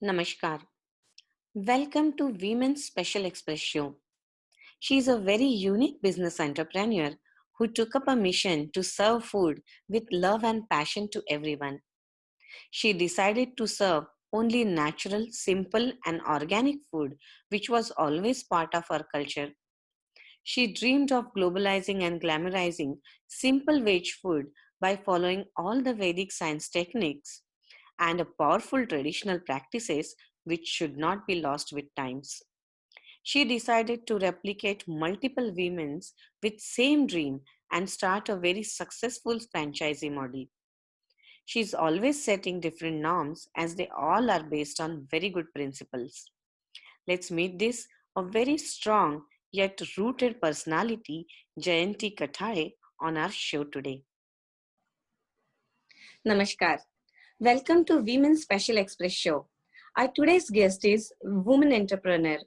Namaskar. Welcome to Women's Special Express Show. She is a very unique business entrepreneur who took up a mission to serve food with love and passion to everyone. She decided to serve only natural, simple, and organic food, which was always part of her culture. She dreamed of globalizing and glamorizing simple veg food by following all the Vedic science techniques and powerful traditional practices which should not be lost with times. She decided to replicate multiple women's with same dream and start a very successful franchisee model. She is always setting different norms as they all are based on very good principles. Let's meet this a very strong yet rooted personality, Jayanti Kathare, on our show today. Namaskar. Welcome to Women's Special Express Show. Our today's guest is woman entrepreneur.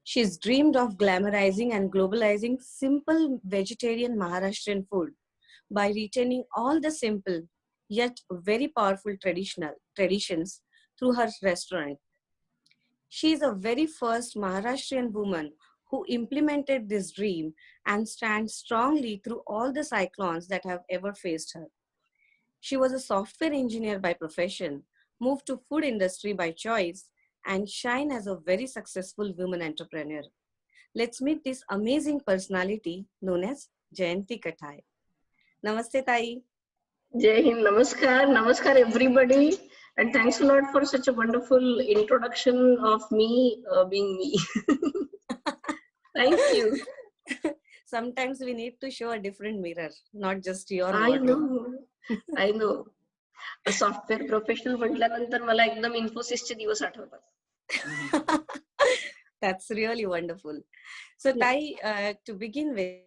She's dreamed of glamorizing and globalizing simple vegetarian Maharashtrian food by retaining all the simple yet very powerful traditions through her restaurant. She is a very first Maharashtrian woman who implemented this dream and stands strongly through all the cyclones that have ever faced her. She was a software engineer by profession, moved to food industry by choice, and shine as a very successful woman entrepreneur. Let's meet this amazing personality known as Jayanti Kathai. Namaste, Tai. Jai Hind, Namaskar everybody, and thanks a lot for such a wonderful introduction of me being me. Thank you. Sometimes we need to show a different mirror, not just your I wardrobe. know. Software professional म्हटल्यानंतर मला एकदम इन्फोसिसचे दिवस आठवतात. That's really wonderful. So, Tai, to begin with,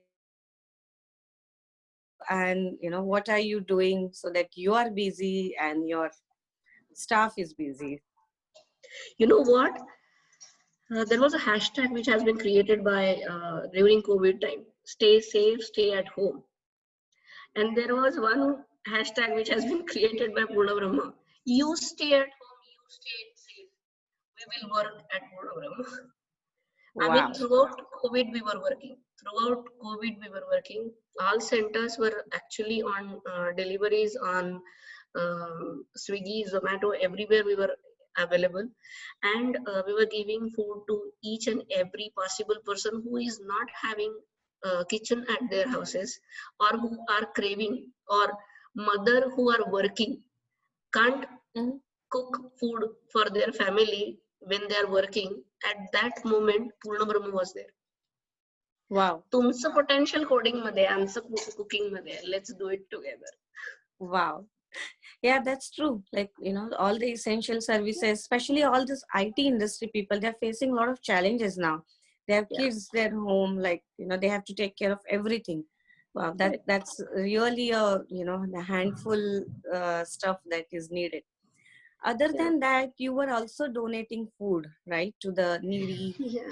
and what are you doing so that you are busy and your staff is busy? You know what? There was a hashtag which has been created by during COVID time. Stay safe, stay at home. And there was one hashtag which has been created by Purna Brahma. You stay at home, you stay safe. We will work at Purna Brahma. Wow. I mean, throughout COVID, we were working. All centers were actually on deliveries on Swiggy, Zomato, everywhere we were available. And we were giving food to each and every possible person who is not having kitchen at their houses, or who are craving, or mother who are working can't cook food for their family when they are working. At that moment Purna Brahma was there. Wow. तुमचं potential coding मध्ये, आमचं cooking मध्ये. Let's do it together. Wow. Yeah, that's true. Like, all the essential services, especially all this IT industry people, they're facing a lot of challenges now. They have kids, their home, like, they have to take care of everything. Wow, that's really a handful stuff that is needed. Other than that, you were also donating food, right, to the needy. Yeah.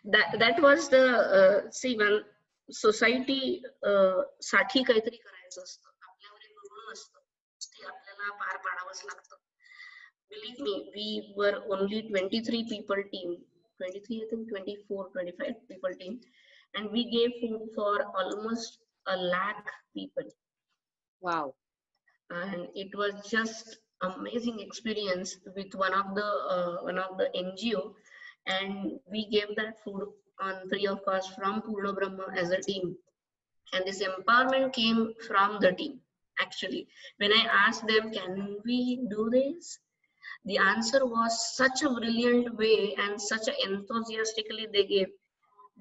that was the see, when society साठी काहीतरी करायचं असतं, आपल्यावर एक ऋण असतं, ते आपल्याला पार पाडावंच लागतं. Believe me, we were only 23 people team, 23, I think 24, 25 people team, and we gave food for almost 100,000 people. Wow. And it was just amazing experience with one of the NGO, and we gave that food on free of cost from Purna Brahma as a team. And this empowerment came from the team. Actually, when I asked them, can we do this? The answer was such a brilliant way, and such a enthusiastically they gave.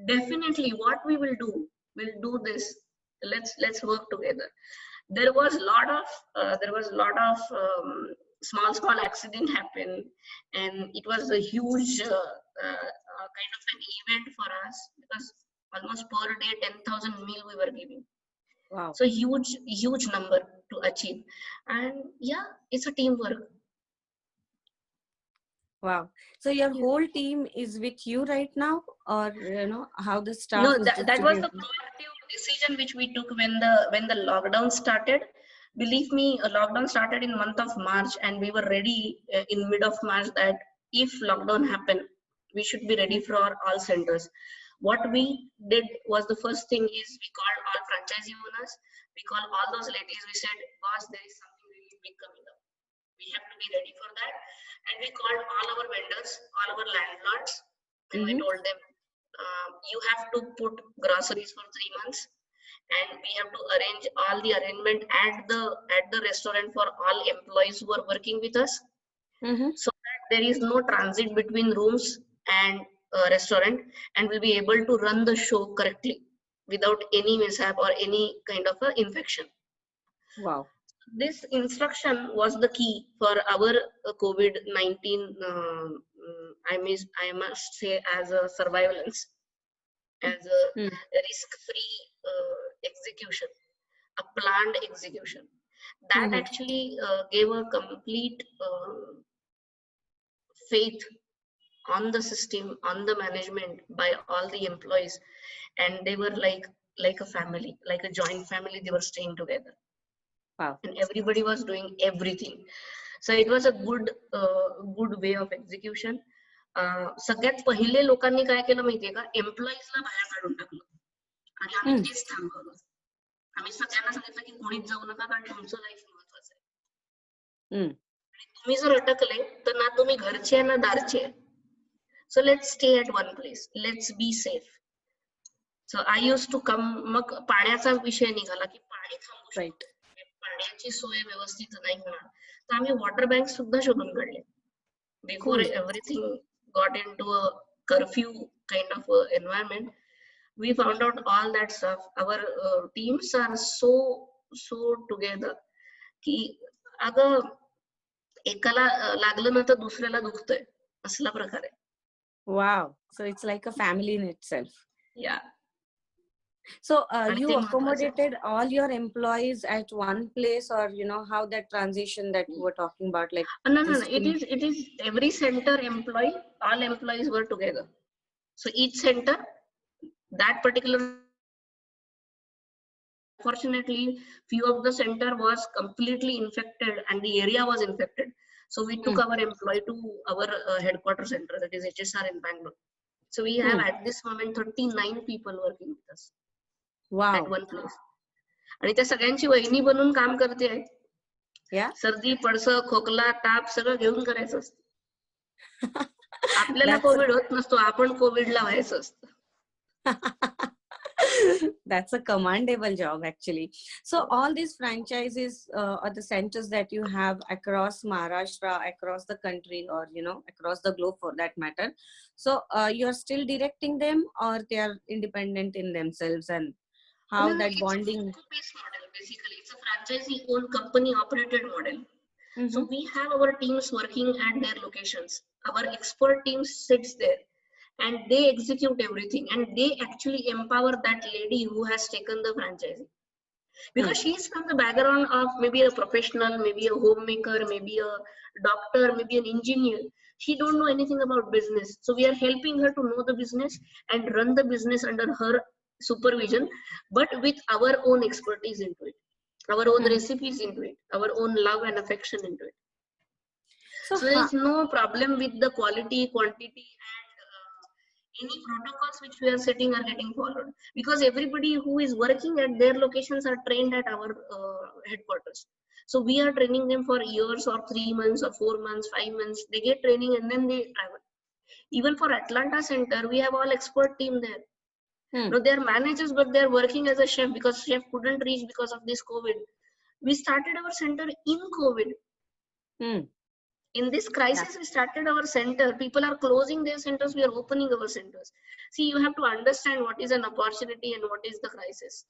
Definitely, what we will do, we'll do this. Let's work together. There was a lot of small accident happened, and it was a huge kind of an event for us, because almost per day 10,000 meal we were giving. Wow. So huge number to achieve. And yeah, it's a teamwork. Wow. So your whole team is with you right now, or how the staff? No, that was the proactive decision which we took when the lockdown started. Believe me, a lockdown started in month of March, and we were ready in mid of March that if lockdown happened, we should be ready for all centers. What we did was, the first thing is we called all franchisee owners. We called all those ladies. We said, boss, there is something really big coming up. We have to be ready for that. And we called all our vendors, all our landlords, and we told them, you have to put groceries for 3 months, and we have to arrange all the arrangement at the restaurant for all employees who are working with us, so that there is no transit between rooms and restaurant, and we'll be able to run the show correctly without any mishap or any kind of a infection. Wow. This instruction was the key for our COVID-19, I must say, as a surveillance, as a risk-free execution, a planned execution. That actually gave a complete faith on the system, on the management by all the employees, and they were like a family, like a joint family. They were staying together. Wow. And everybody was doing everything. So it was a good way of execution. सगळ्यात पहिले लोकांनी काय केलं माहितीये का, एम्प्लॉईजला बाहेर काढून टाकलं आणि आम्ही तेच थांबवलं. आम्ही सगळ्यांना सांगितलं की कोणीच जाऊ नका, कारण तुमचं लाईफ महत्वाचं आहे. आणि तुम्ही जर अटकले तर ना तुम्ही घरचे ना दारचे. So let's stay at one place, let's be safe. So I use to come. मग पाण्याचा विषय निघाला की पाणी थांबू शकतो, पाण्याची सोय व्यवस्थित नाही होणार, तर आम्ही वॉटर बँक सुद्धा शोधून काढले. Before everything got into a curfew kind of environment, we found out all that stuff. Our teams are so together की अगं एकाला लागलं ना तर दुसऱ्याला दुखतंय, असला प्रकार आहे. Wow. So it's like a family in itself. Yeah. So you accommodated all your employees at one place, or how that transition that you were talking about, like no. It is every center employee, all employees were together. So each center, that particular, unfortunately few of the center was completely infected and the area was infected, so we took our employee to our headquarters center, that is HSR in Bangalore. So we have at this moment 39 people working with us. Wow. At one place. आणि त्या सगळ्यांची वहिनी बनून काम करते आहे. सर्दी, पडसं, खोकला, ताप सगळं घेऊन करायचं असतं. आपल्याला कोविड होत नसतो, आपण कोविडला व्हायचं असतं. That's a commendable job, actually. So all these franchises or the centers that you have across Maharashtra, across the country, or across the globe for that matter, so you're still directing them, or they are independent in themselves, and how that bonding? It's a model, basically. It's a franchisee-owned, company-operated model. So we have our teams working at their locations. Our expert team sits there, and they execute everything, and they actually empower that lady who has taken the franchise, because she's from the background of maybe a professional, maybe a homemaker, maybe a doctor, maybe an engineer. She don't know anything about business, so we are helping her to know the business and run the business under her supervision, but with our own expertise into it, our own recipes into it, our own love and affection into it. So there is no problem with the quality, quantity, and any protocols which we are setting are getting followed, because everybody who is working at their locations are trained at our headquarters. So we are training them for years, or 3 months or 4 months, 5 months. They get training and then they travel. Even for Atlanta center, we have all expert team there. No, they are managers, but they are working as a chef, because chef couldn't reach because of this COVID. We started our center in COVID. In this crisis, we started our center. People are closing their centers. We are opening our centers. See, you have to understand what is an opportunity and what is the crisis.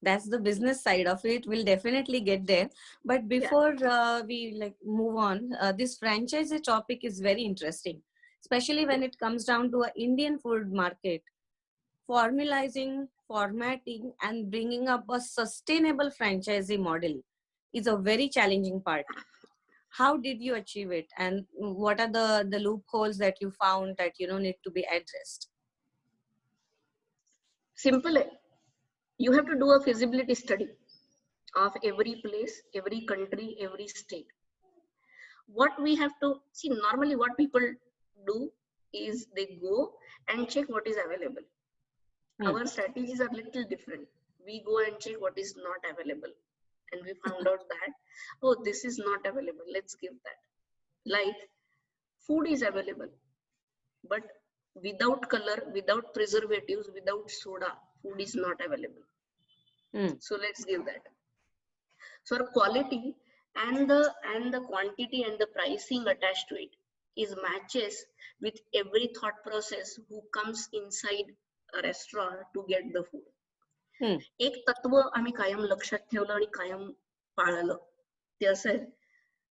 That's the business side of it. We'll definitely get there. But before we move on, this franchise topic is very interesting, especially when it comes down to an Indian food market. Formalizing, formatting, and bringing up a sustainable franchisee model is a very challenging part. How did you achieve it, and what are the loopholes that you found that need to be addressed? Simple. You have to do a feasibility study. of every place, every country, every state. What we have to see, normally what people do is they go and check what is available. Our strategies are little different. We go and check what is not available, and we found out that, oh, this is not available, let's give that. Like, food is available, but without color, without preservatives, without soda, food is not available. So let's give that. So our quality and the quantity and the pricing attached to it is matches with every thought process who comes inside a restaurant to get the food. एक तत्व आम्ही कायम लक्षात ठेवलं आणि कायम पाळलं ते असं आहे,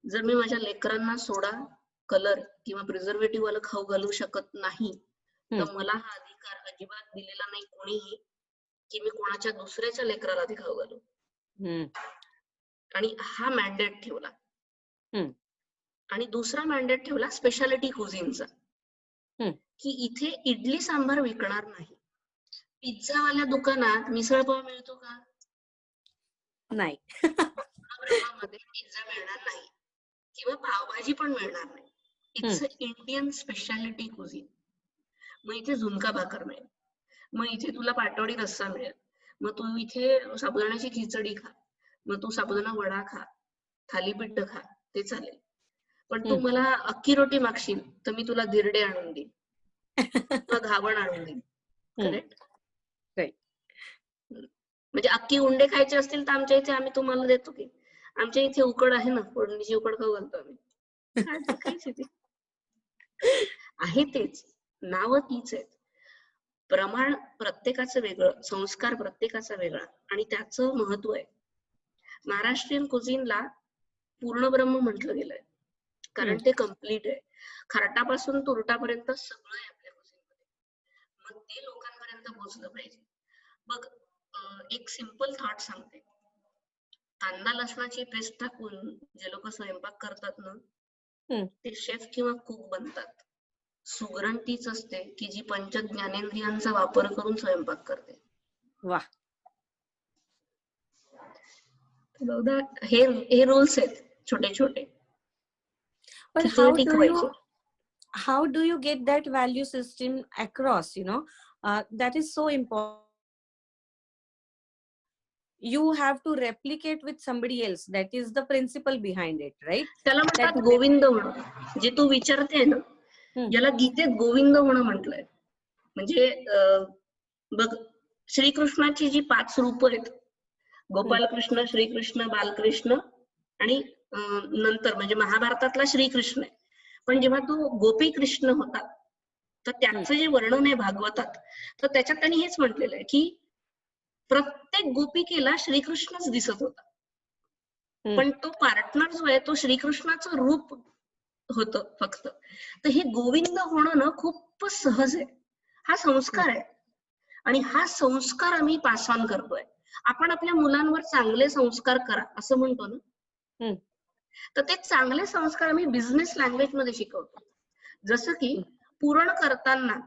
जर मी माझ्या लेकरांना सोडा, कलर किंवा प्रिझर्वेटिव्ह वाला खाऊ घालू शकत नाही, तर मला हा अधिकार अजिबात दिलेला नाही कोणीही की मी कोणाच्या दुसऱ्याच्या लेकराला ते खाऊ घालू. आणि हा मॅन्डेट ठेवला. आणि दुसरा मॅन्डेट ठेवला स्पेशालिटी कुझिनचा, की इथे इडली सांबार विकणार नाही. पिझ्झावाल्या दुकानात मिसळ पाव मिळतो का? नाही. ब्रह्मामध्ये पिझ्झा मिळणार नाही किंवा पावभाजी पण मिळणार नाही. It's a Indian speciality cuisine. मग इथे झुणका भाकर मिळेल, मग इथे तुला पाटवडी रस्सा मिळेल, मग तू इथे साबुदाण्याची खिचडी खा, मग तू साबुदाणा वडा खा, थालीपीठ खा, ते चालेल. पण तू मला अख्खी रोटी मागशील तर मी तुला धिरडे आणून देईन किंवा घावण आणून देईन. करेक्ट? म्हणजे अख्खी उंडे खायचे असतील तर आमच्या इथे आम्ही तुम्हाला देतो की. आमच्या इथे उकड आहे ना, फोडणीची उकड खाऊ घालतो आम्ही. खायचे ते आहे, तेच नाव तीच आहेत. प्रमाण प्रत्येकाचं वेगळं, संस्कार प्रत्येकाचा वेगळा, आणि त्याचं महत्व आहे. महाराष्ट्रीयन कुझिनला पूर्ण ब्रह्म म्हटलं गेलंय कारण ते कम्प्लीट आहे. खारटापासून तुरटापर्यंत सगळं आहे आपल्या कुझिनमध्ये. मग ते लोकांपर्यंत पोहोचलं पाहिजे. बघ, एक सिंपल थॉट सांगते. कांदा लसणाची पेस्ट टाकून जे लोक स्वयंपाक करतात ना, ते शेफ किंवा कुक बनतात. सुगरण तीच असते की जी पंच ज्ञानेंद्रियांचा वापर करून स्वयंपाक करते. वाह. हे रूल्स आहेत छोटे छोटे. But how do you get that value system across? That is so important. You have to replicate with somebody else. That is the principle behind it, right? त्याला म्हणतात गोविंद होणं. जे तू विचारते ना, याला गीतेत गोविंद होणं म्हटलंय. म्हणजे बघ, श्रीकृष्णाची जी 5 रूप आहेत, गोपालकृष्ण, श्रीकृष्ण, बालकृष्ण आणि नंतर म्हणजे महाभारतातला श्रीकृष्ण आहे. पण जेव्हा तो गोपी कृष्ण होता तर त्याचं जे वर्णन आहे भागवतात, तर त्याच्यात त्यांनी हेच म्हटलेलं आहे की प्रत्येक गोपिकेला श्रीकृष्णच दिसत होता, पण तो पार्टनर जो आहे तो श्रीकृष्णाचं रूप होत फक्त. तर हे गोविंद होणं ना खूप सहज आहे. हा संस्कार आहे आणि हा संस्कार आम्ही पास ऑन करतोय. आपण आपल्या मुलांवर चांगले संस्कार करा असं म्हणतो ना, तर ते चांगले संस्कार आम्ही बिझनेस लँग्वेज मध्ये शिकवतो. जसं की पुरण करताना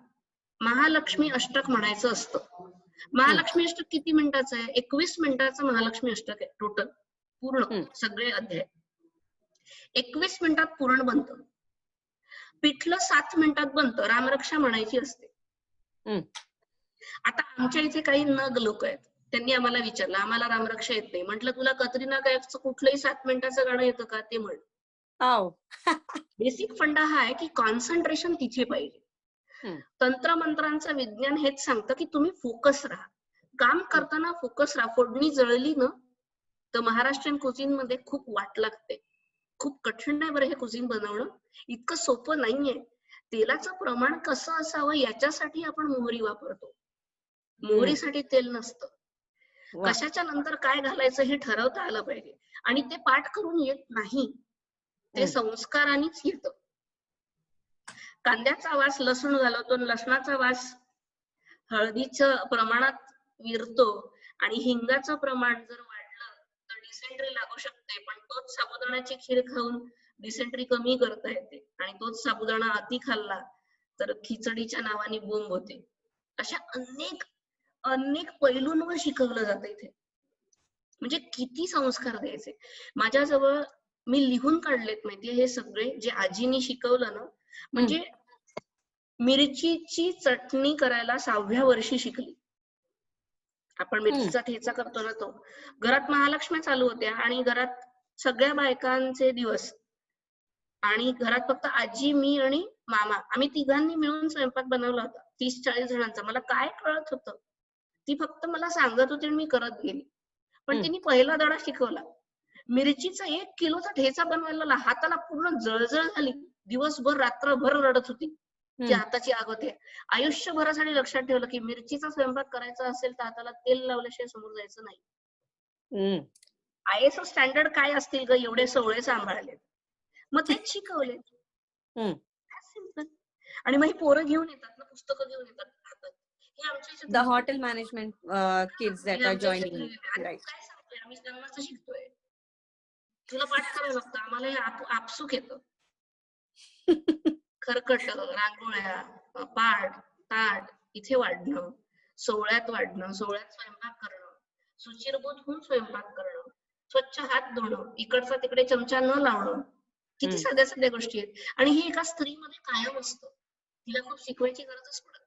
महालक्ष्मी अष्टक म्हणायचं असतं. महालक्ष्मी अष्टक किती मिनिटाचं आहे? 21 मिनिटाचं महालक्ष्मी अष्टक आहे टोटल, पूर्ण सगळे अध्याय. 21 मिनिटात पुरण बनतं. पिठलं 7 मिनिटात बनतं. रामरक्षा म्हणायची असते. आता आमच्या इथे काही नग लोक आहेत, त्यांनी आम्हाला विचारलं, आम्हाला रामरक्षा येत नाही. म्हटलं, तुला कतरीना कैफचं कुठलंही 7 मिनिटाचं गाणं येतं का ते म्हण. बेसिक फंडा हा आहे की कॉन्सन्ट्रेशन तिथे पाहिजे. तंत्रमंत्रांचं विज्ञान हेच सांगतं की तुम्ही फोकस राहा, काम करताना फोकस राहा. फोडणी जळली ना तर महाराष्ट्रीयन कुझिन मध्ये खूप वाट लागते. खूप कठीण आहे बरं हे कुझिन बनवणं, इतकं सोपं नाहीये. तेलाचं प्रमाण कसं असावं याच्यासाठी आपण मोहरी वापरतो, मोहरीसाठी तेल नसतं. कशाच्या नंतर काय घालायचं हे ठरवता आलं पाहिजे, आणि ते पाठ करून येत नाही, ते संस्कारानेच येतं. कांद्याचा वास लसूण घालवतो, लसणाचा वास हळदीच्या प्रमाणात विरतो, आणि हिंगाचं प्रमाण जर वाढलं तर डिसेंट्री लागू शकते. पण तोच साबुदाण्याची खीर खाऊन डिसेंट्री कमी करता येते, आणि तोच साबुदाणा अति खाल्ला तर खिचडीच्या नावाने बोंब होते. अशा अनेक पैलूंवर शिकवलं जातं इथे. म्हणजे किती संस्कार द्यायचे. माझ्याजवळ मी लिहून काढलेत माहितीये हे सगळे जे आजीनी शिकवलं ना. म्हणजे मिरचीची चटणी करायला 6व्या वर्षी शिकली. आपण मिरचीचा ठेचा करतो ना तो. घरात महालक्ष्मी चालू होत्या आणि घरात सगळ्या बायकांचे दिवस आणि घरात फक्त आजी, मी आणि मामा, आम्ही तिघांनी मिळून स्वयंपाक बनवला होता 30-40 जणांचा. मला काय कळत होतं, ती फक्त मला सांगत होती आणि मी करत गेली. पण तिने पहिला धडा शिकवला. मिरचीचा 1 किलोचा ठेचा बनवायला हाताला पूर्ण जळजळ झाली. दिवसभर रात्रभर रडत होती की हाताची आग होते. आयुष्यभरासाठी लक्षात ठेवलं की मिरचीचा स्वयंपाक करायचा असेल तर हाताला तेल लावल्याशिवाय समोर जायचं नाही. ISO स्टँडर्ड काय असतील ग, एवढे सोहळे सांभाळले. मग तेच शिकवले. सिंपल. आणि मग ही पोरं घेऊन येतात ना, पुस्तकं घेऊन येतात हातात. हे आमच्या The hotel management kids that are joining me, right? काय सांगतोय, आम्ही जन्माचं शिकतोय. तुला पाठ करावं लागतं, आम्हाला हे आपसूक येतं. खरकट, रांगोळ्या, पाठ, ताट इथे वाढणं, सोहळ्यात वाढणं, सोहळ्यात स्वयंपाक करणं, सुचिरभूत होऊन स्वयंपाक करणं, स्वच्छ हात धुणं, इकडचा तिकडे चमचा न लावणं, किती साध्या साध्या गोष्टी आहेत. आणि हे एका स्त्रीमध्ये कायम असतं. तिला खूप शिकवायची गरजच पडत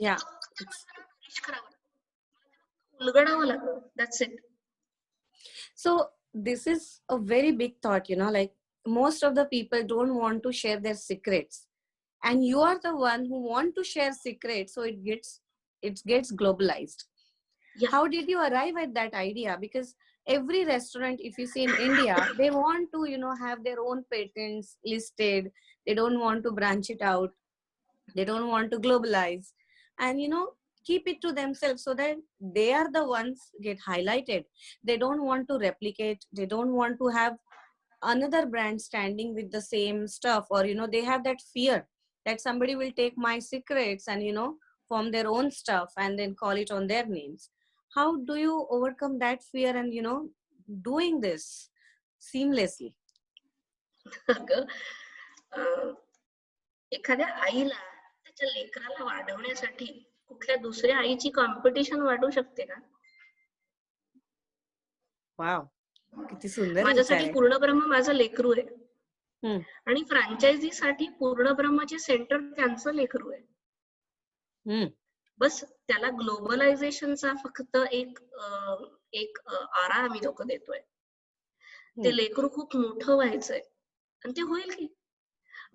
नाही. उलगडावं लागतं. That's it. So this is a very big thought, like most of the people don't want to share their secrets, and you are the one who want to share secrets, so it gets globalized. Yeah. How did you arrive at that idea? Because every restaurant, if you see in India, they want to have their own patents listed. They don't want to branch it out. They don't want to globalize, and keep it to themselves so that they are the ones get highlighted. They don't want to replicate. They don't want to have another brand standing with the same stuff, or they have that fear that somebody will take my secrets and form their own stuff and then call it on their names. How do you overcome that fear and doing this seamlessly? एखाद्या आईला त्याच्या लेकराला वाढवण्यासाठी कुठल्या दुसऱ्या आईची competition वाढू शकते का? वाव, किती सुंदर. माझ्यासाठी पूर्णब्रह्म माझं लेकरू आहे आणि फ्रँचायझी साठी पूर्णब्रह्माचे सेंटर त्यांचं लेकरू आहे. बस त्याला ग्लोबलायझेशनचा फक्त एक आरा आम्ही लोक देतोय. ते लेकरू खूप मोठं व्हायचंय आणि ते होईल की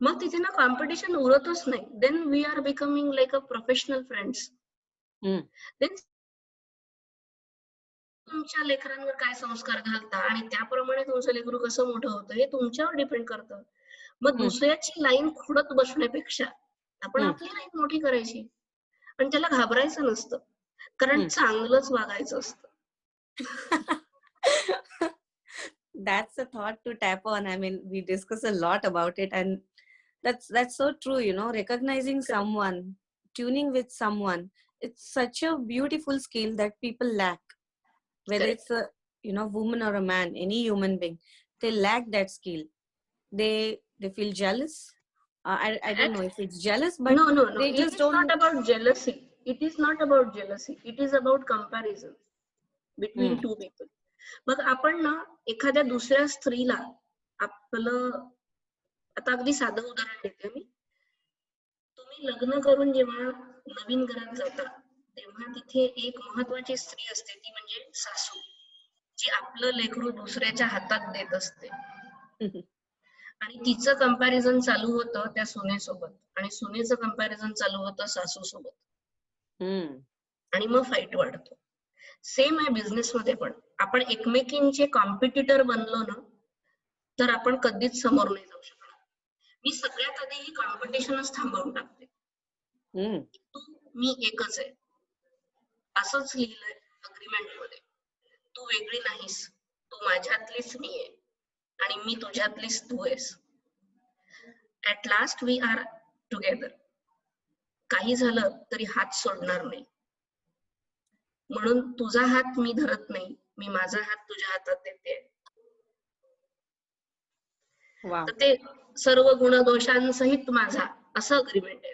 मग तिथे ना कॉम्पिटिशन उरतच नाही. Then we are becoming like a professional friends. Then तुमच्या लेकरांवर काय संस्कार घालता आणि त्याप्रमाणे तुमचं लेकरू कसं मोठं होतं हे तुमच्यावर डिपेंड करतं. मग दुसऱ्याची लाईन खोडत बसण्यापेक्षा आपण आपली लाईन मोठी करायची आणि त्याला घाबरायचं नसतं, कारण चांगलंच वागायचं असतं. That's a thought to tap on. I mean, we discuss a lot about it, and that's so true. Recognizing someone, tuning with someone, it's such a beautiful skill that people lack. Whether it's a woman or a man, any human being, they lack that skill. They feel jealous. I don't know if it's jealous, but no. They just it is not about jealousy. It is not about jealousy. It is about comparison between two people. मग आपण ना एखाद्या दुसऱ्या स्त्रीला आपलं, आता अगदी साधं उदाहरण देते मी. तुम्ही लग्न करून जेव्हा नवीन घरात जाता तेव्हा तिथे एक महत्वाची स्त्री असते, ती म्हणजे सासू, जी आपलं लेकरू दुसऱ्याच्या हातात देत असते. आणि तिचं कंपॅरिझन चालू होतं त्या सुनेसोबत आणि सुनेचं कंपॅरिझन चालू होतं सासू सोबत. आणि मग फाईट वाढतो. सेम आहे बिझनेस मध्ये पण. आपण एकमेकींचे कॉम्पिटिटर बनलो ना तर आपण कधीच समोर नाही जाऊ शकणार. मी सगळ्यात आधी ही कॉम्पिटिशनच थांबवून टाकते. तू मी एकच आहे असंच लिहिलंय अग्रीमेंट मध्ये. तू वेगळी नाहीस, तू माझ्यातलीच मी आहे आणि मी तुझ्यातलीच तू आहेस. At last we are together. काही झालं तरी हात सोडणार नाही. म्हणून तुझा हात मी धरत नाही, मी माझा हात तुझ्या हातात देते. तर ते सर्व गुणदोषांसहित माझा असं अग्रीमेंट आहे.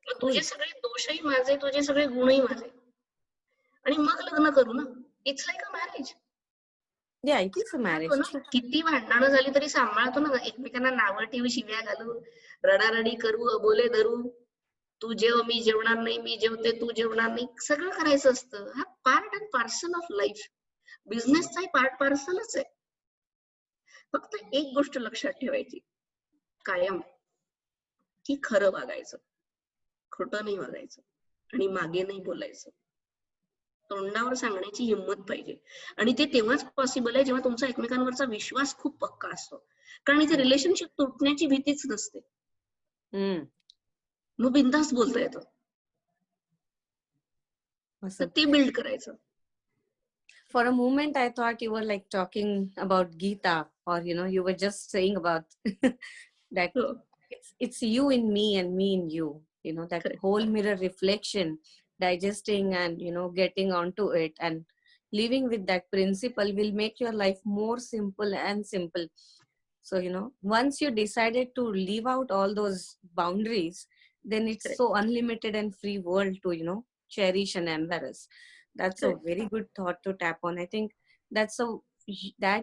मग तुझे सगळे दोषही माझे, तुझे सगळे गुणही माझे, आणि मग लग्न करू ना. It's like a marriage. Yeah, it is a marriage. ना, True. किती भांडणं झाली तरी सांभाळतो ना, एकमेकांना नावं ठेवू, शिव्या घालू, रडारडी करू, अबोले धरू, तू जेव मी जेवणार नाही, मी जेवते तू जेवणार नाही, सगळं करायचं असतं. हा part and parcel of life. बिझनेसचाही पार्ट पार्सलच आहे. फक्त एक गोष्ट लक्षात ठेवायची कायम, की खरं वागायचं, खोटं नाही वागायचं आणि मागे नाही बोलायचं. तोंडावर सांगण्याची हिंमत पाहिजे. आणि ते तेव्हाच पॉसिबल आहे जेव्हा तुमचा एकमेकांवरचा विश्वास खूप पक्का असतो. कारण इथे रिलेशनशिप तुटण्याची भीतीच नसते. Hmm. मग बिनधास्त बोलता येतं. तर Awesome. ते बिल्ड करायचं. For a moment, I thought you were like talking about Gita, or you were just saying about that हो, it's you in me and me in you. That correct. whole mirror reflection, digesting and getting onto it and living with that principle will make your life more simple and simple. So once you decided to leave out all those boundaries, then it's Correct. so unlimited and free world to cherish and embrace. That's a Correct. very good thought to tap on. I think that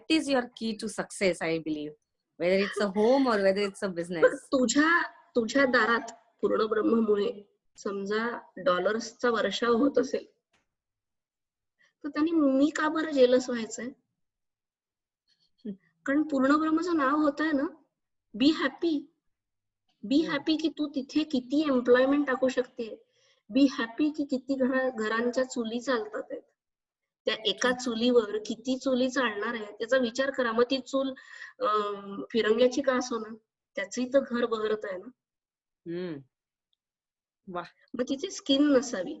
is your key to success, I believe, whether it's a home or whether it's a बघ, business. तुझ्या दारात पूर्ण ब्रह्ममुळे समजा डॉलर्सचा वर्षाव होत असेल, तर त्यांनी मी का बरं जेलस व्हायचंय? कारण पूर्ण ब्रह्मचं नाव होत आहे ना, बी हॅपी. बी हॅपी की तू तिथे किती एम्प्लॉयमेंट टाकू शकते. बी हॅपी की किती घरांच्या चुली चालतात आहेत. त्या एका चुलीवर किती चुली चालणार आहे त्याचा विचार करा. मग ती चूल फिरंग्याची का असो ना, त्याचंही तर घर बहरत आहे ना. मग तिथे स्किन नसावी.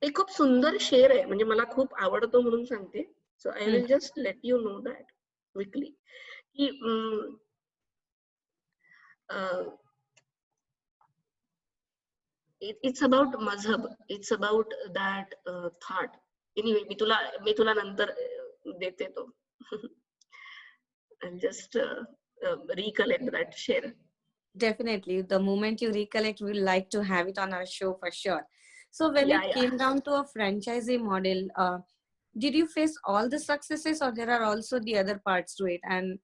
एक खूप सुंदर शेर आहे, म्हणजे मला खूप आवडतो म्हणून सांगते. So I will just let you know that quickly, की it's about mazhab, it's about that thought. Anyway, मी तुला नंतर देते तो. I'll just recollect that share. Definitely, the moment you recollect, we'll like to have it on our show for sure. So when it came down to a franchisee model, did you face all the successes, or there are also the other parts to it, and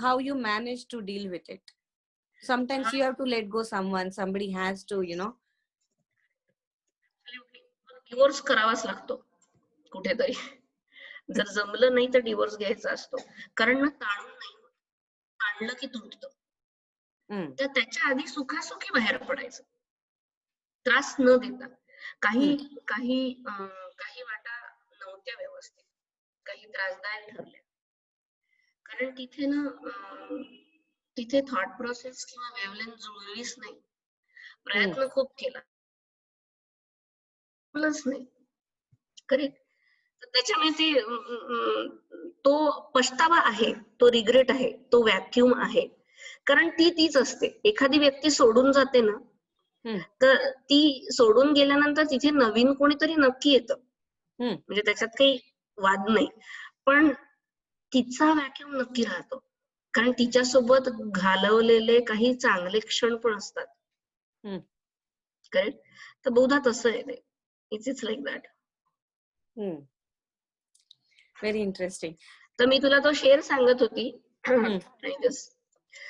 how you manage to deal with it? Sometimes you have to let go somebody has to divorce करावाच लागतो कुठेतरी. जर जमलं नाही तर divorce घ्यायचा असतो. कारण ना ताणून नाही, ताणलं की तुटतं. तर त्याच्या आधी सुखासुखी बाहेर पडायचं, त्रास न देता. काही वाटा नव्हत्या व्यवस्थित, काही त्रासदायक ठरल्या. कारण तिथे थॉट प्रोसेस किंवा वेवलेंथ जुळलीच नाही. प्रयत्न खूप केला, नाही. करेक्ट. तर त्याच्यामुळे तो पछतावा आहे, तो रिग्रेट आहे, तो व्हॅक्युम आहे. कारण तीच असते. एखादी व्यक्ती सोडून जाते ना, तर ती सोडून गेल्यानंतर तिथे नवीन कोणीतरी नक्की येतं, म्हणजे त्याच्यात काही वाद नाही. पण तिचा व्हॅक्युम नक्की राहतो, कारण तिच्यासोबत घालवलेले काही चांगले क्षण पण असतात. करेक्ट. तर बहुधा तसं आहे ते. It's like that. Very interesting. तर मी तुला तो शेर सांगत होती.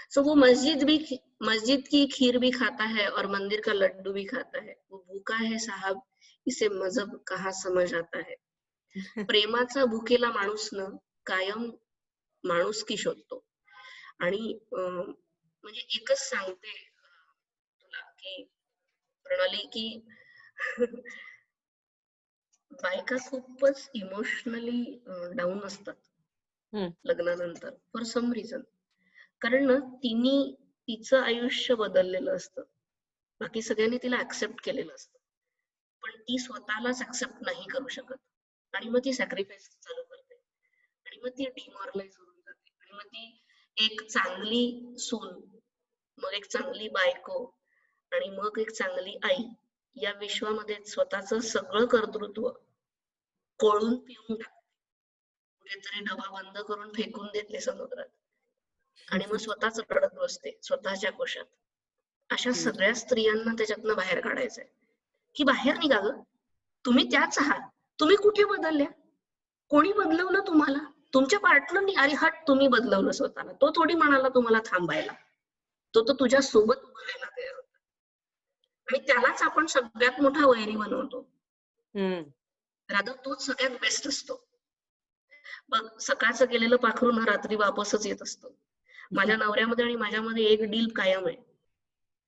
सो वो मस्जिद की खीर भी खाता है और मंदिर का लड्डू भी खाता है. वो भूखा है साहब, इसे मजहब कहाँ समझ आता है. प्रेमाचा भुकेला माणूस न कायम माणुसकी शोधतो. आणि म्हणजे एकच सांगते तुला की प्रणाली, की बायका खूपच इमोशनली डाऊन असतात लग्नानंतर फॉर सम रिझन. कारण ना तिचं आयुष्य बदललेलं असतं, बाकी सगळ्यांनी तिला ऍक्सेप्ट केलेलं असतं, पण ती स्वतःलाच ऍक्सेप्ट नाही करू शकत. आणि मग ती सॅक्रिफाईस चालू करते, आणि मग ती डिमॉरलाइज होऊन जाते. आणि मग ती एक चांगली सून, मग एक चांगली बायको, आणि मग एक चांगली आई, या विश्वामध्ये स्वतःच सगळं कर्तृत्व कोळून पिऊन टाकते. कुठेतरी डबा बंद करून फेकून देते समुद्रात, आणि मग स्वतःच रडत बसते स्वतःच्या कोशात. अशा सगळ्या स्त्रियांना त्याच्यातनं बाहेर काढायचंय, की बाहेर निघा ग. तुम्ही त्याच आहात. तुम्ही कुठे बदलल्या? कोणी बदलवलं तुम्हाला? तुमच्या पार्टनरनी. अरे हट, तुम्ही बदलवलं स्वतःला. तो थोडी म्हणाला तुम्हाला थांबायला. तो तर तुझ्या सोबत उभं राहायला तयार होता. आणि त्यालाच आपण सगळ्यात मोठा वैरी बनवतो. रादर तोच सगळ्यात बेस्ट असतो. बघ, सकाळचं गेलेलं पाखरू ना रात्री वापसच येत असतं. माझ्या नवऱ्यामध्ये आणि माझ्यामध्ये एक डील कायम आहे.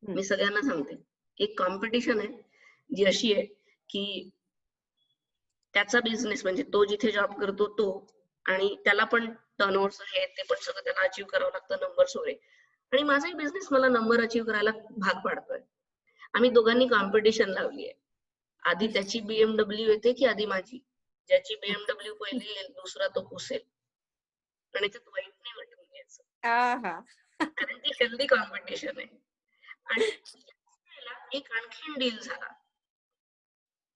मी सगळ्यांना सांगते, एक कॉम्पिटिशन आहे जी अशी आहे की त्याचा बिझनेस म्हणजे तो जिथे जॉब करतो तो, आणि त्याला पण टर्नओव्हर्स आहे, ते पण सगळं त्याला अचीव्ह करावं लागतं, नंबर्स वगैरे. आणि माझाही बिझनेस मला नंबर अचीव्ह करायला भाग पाडतोय. आम्ही दोघांनी कॉम्पिटिशन लावली आहे. आधी त्याची BMW येते की आधी माझी? ज्याची BMW पहिली येईल दुसरा तो पुसेल. आणि त्यात वाईट नाही वाटून घ्यायचं, कारण ती हेल्दी कॉम्पिटिशन आहे. आणि एक आणखीन डील झाला.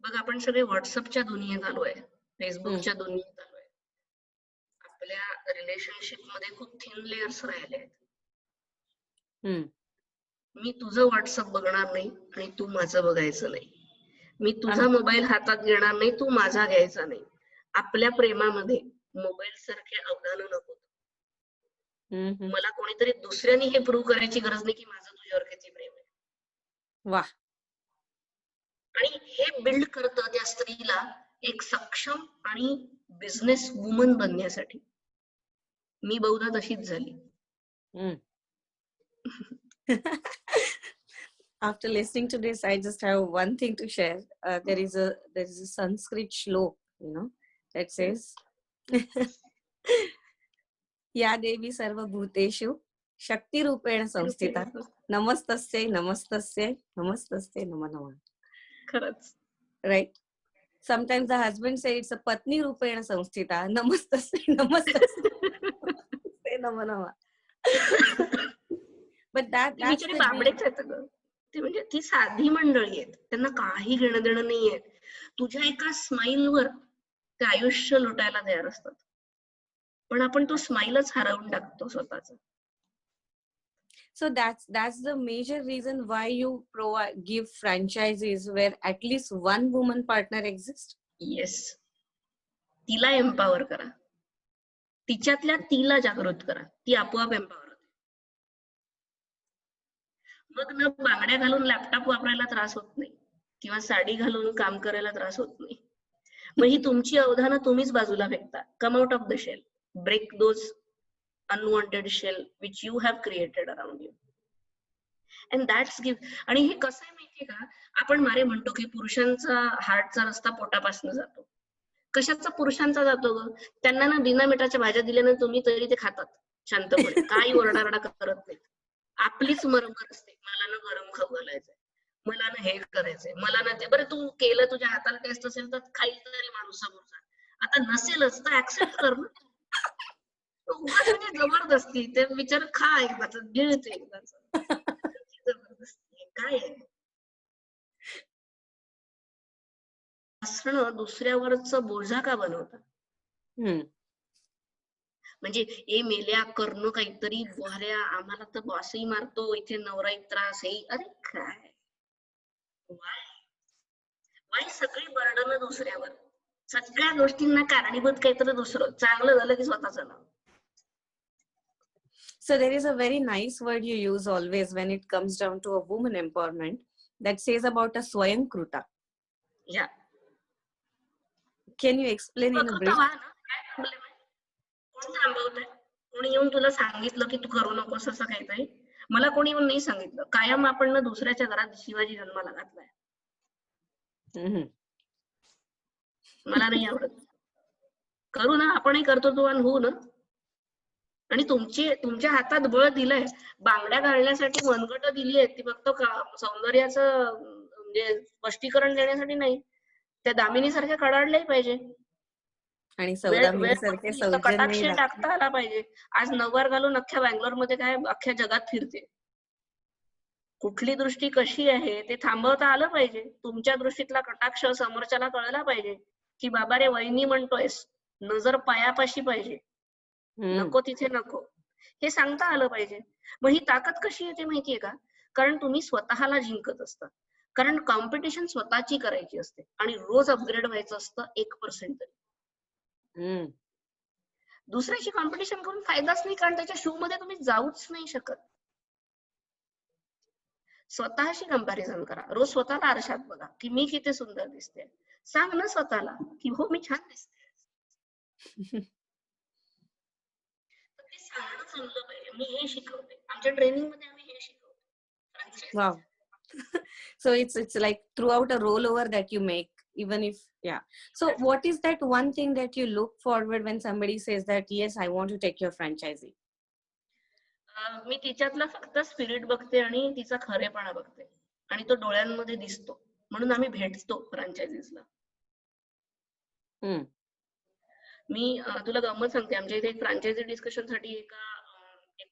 बघ, आपण सगळे व्हॉट्सअपच्या दुनियेत आलोय, फेसबुकच्या दुनियेत आलोय. आपल्या रिलेशनशिप मध्ये खूप थिन लेयर्स राहिले आहेत. मी तुझं व्हॉट्सअप बघणार नाही आणि तू माझं बघायचं नाही. मी तुझा मोबाईल हातात घेणार नाही, तू माझा घ्यायचा नाही. आपल्या प्रेमामध्ये मोबाईल सारखे अवधान नको. मला कोणीतरी दुसऱ्याने हे प्रूव्ह करायची गरज नाही की माझं तुझ्यावर किती प्रेम आहे. वाह. आणि हे बिल्ड करतं त्या स्त्रीला एक सक्षम आणि बिझनेस वुमन बनण्यासाठी. मी बहुधा तशीच झाली. After listening to this, I just have one thing to share. There is a Sanskrit shlok, that says, या देवी सर्वभूतेषु शक्ती रूपेण संस्थिता नमस्तस्यै नमस्तस्यै नमस्तस्यै नमः नमः. खरंच. Right? Sometimes the husband says it's a patni रूपेण संस्थिता नमस्तस्यै नमस्तस्यै नमः नमः. But that's the बाबडेच आहेत ग. ते म्हणजे ती साधी मंडळी आहेत, त्यांना काही घेणं देणं नाहीये. तुझ्या एका स्माईलवर ते आयुष्य लुटायला तयार असतात, पण आपण तो स्माईलच हरवून टाकतो स्वतःचा. So that's the major reason why you give franchises where at least one woman partner exists. Yes. तिला एम्पावर करा, तिच्यातल्या तिला जागृत करा, ती आपोआप एम्पावर होते. मग न बांगड्या घालून लॅपटॉप वापरायला त्रास होत नाही, किंवा साडी घालून काम करायला त्रास होत नाही. मग ही तुमची अवधानं तुम्हीच बाजूला फेकता. Come out of the shell, break those unwanted shell which you have created around you. And that's give. आणि हे कसं आहे माहितीये का, आपण मारे म्हणतो की पुरुषांचा हार्टचा रस्ता पोटापासून जातो. कशाचा पुरुषांचा जातो ग? त्यांना ना बिना मिठाच्या भाज्या दिल्या तुम्ही तरी ते खातात शांतपणे, काही ओरडारडा करत नाही. आपलीच मरमर असते, मला ना गरम खाऊ घालायचंय, मला ना हे करायचंय, मला ना ते. बरं, तू केलं, तुझ्या हाताला टेस्ट असेल तर खाईल तरी माणूस समोरचा. आता नसेलच तर ऍक्सेप्ट कर ना. जबरदस्ती ते विचार, खा एकदाच, गिळते एकदाच. जबरदस्ती काय आहे? असणं दुसऱ्यावरचा बोजा का बनवतात? म्हणजे ए मेल्या करणं काहीतरी, बऱ्या आम्हाला तर बॉसही मारतो, इथे नवराही त्रास आहे. अरे काय, वाय सगळी बर्डन दुसऱ्यावर, सगळ्या गोष्टींना कारणीभूत काहीतरी दुसरं. चांगलं झालं की स्वतःचं नाव. So there is a very nice word you use always when it comes down to a woman empowerment that says about a Swayamkruta. Yeah. Can you explain in a brief? कोण थांबवतंय? कोणी येऊन तुला सांगितलं की तू करू नकोस असं काहीतरी? मला कोणी येऊन नाही सांगितलं. कायम आपण ना दुसऱ्याच्या घरात शिवाजी जन्माला घातलाय. मला नाही आवडत. करू ना, आपणही करतो तो, आणि होऊ ना. आणि तुमच्या हातात बळ दिलंय, बांगड्या घालण्यासाठी मनगट दिली आहे, ती फक्त सौंदर्याचं म्हणजे स्पष्टीकरण देण्यासाठी नाही. त्या दामिनी सारख्या कडाडल्याही पाहिजे, आणि कटाक्ष टाकता आला पाहिजे. आज नववार घालून अख्ख्या बँगलोर मध्ये काय अख्ख्या जगात फिरते. कुठली दृष्टी कशी आहे ते थांबवता आलं पाहिजे. तुमच्या दृष्टीतला कटाक्ष समोरच्याला कळला पाहिजे की बाबा रे, वहिनी म्हणतोयस, नजर पायापाशी पाहिजे, नको तिथे नको, हे सांगता आलं पाहिजे. मग ही ताकद कशी येते माहितीये का? कारण तुम्ही स्वतःला जिंकत असता. कारण कॉम्पिटिशन स्वतःची करायची असते आणि रोज अपग्रेड व्हायचं असतं 1% तरी. दुसऱ्याची कॉम्पिटिशन करून फायदाच नाही, कारण त्याच्या शू मध्ये तुम्ही जाऊच नाही शकत. स्वतःशी कंपॅरिझन करा. रोज स्वतःला आरशात बघा की मी किती सुंदर दिसते. सांग ना स्वतःला की हो मी छान दिसते. ते सांगणं जमलं पाहिजे. मी हे शिकवते. आमच्या ट्रेनिंग मध्ये आम्ही हे शिकवतो. Wow. So it's like throughout a rollover that you make, even if, yeah. So what is that one thing that you look forward when somebody says that, yes, I want to take your franchisee? मी तिच्यातला फक्त spirit बघते आणि तिचा खरेपणा बघते आणि तो डोळ्यांमध्ये दिसतो, म्हणून आम्ही भेटतो फ्रँचायझीजला. मी तुला गंमत सांगते, आमच्या इथे एक फ्रँचायझी डिस्कशन साठी एक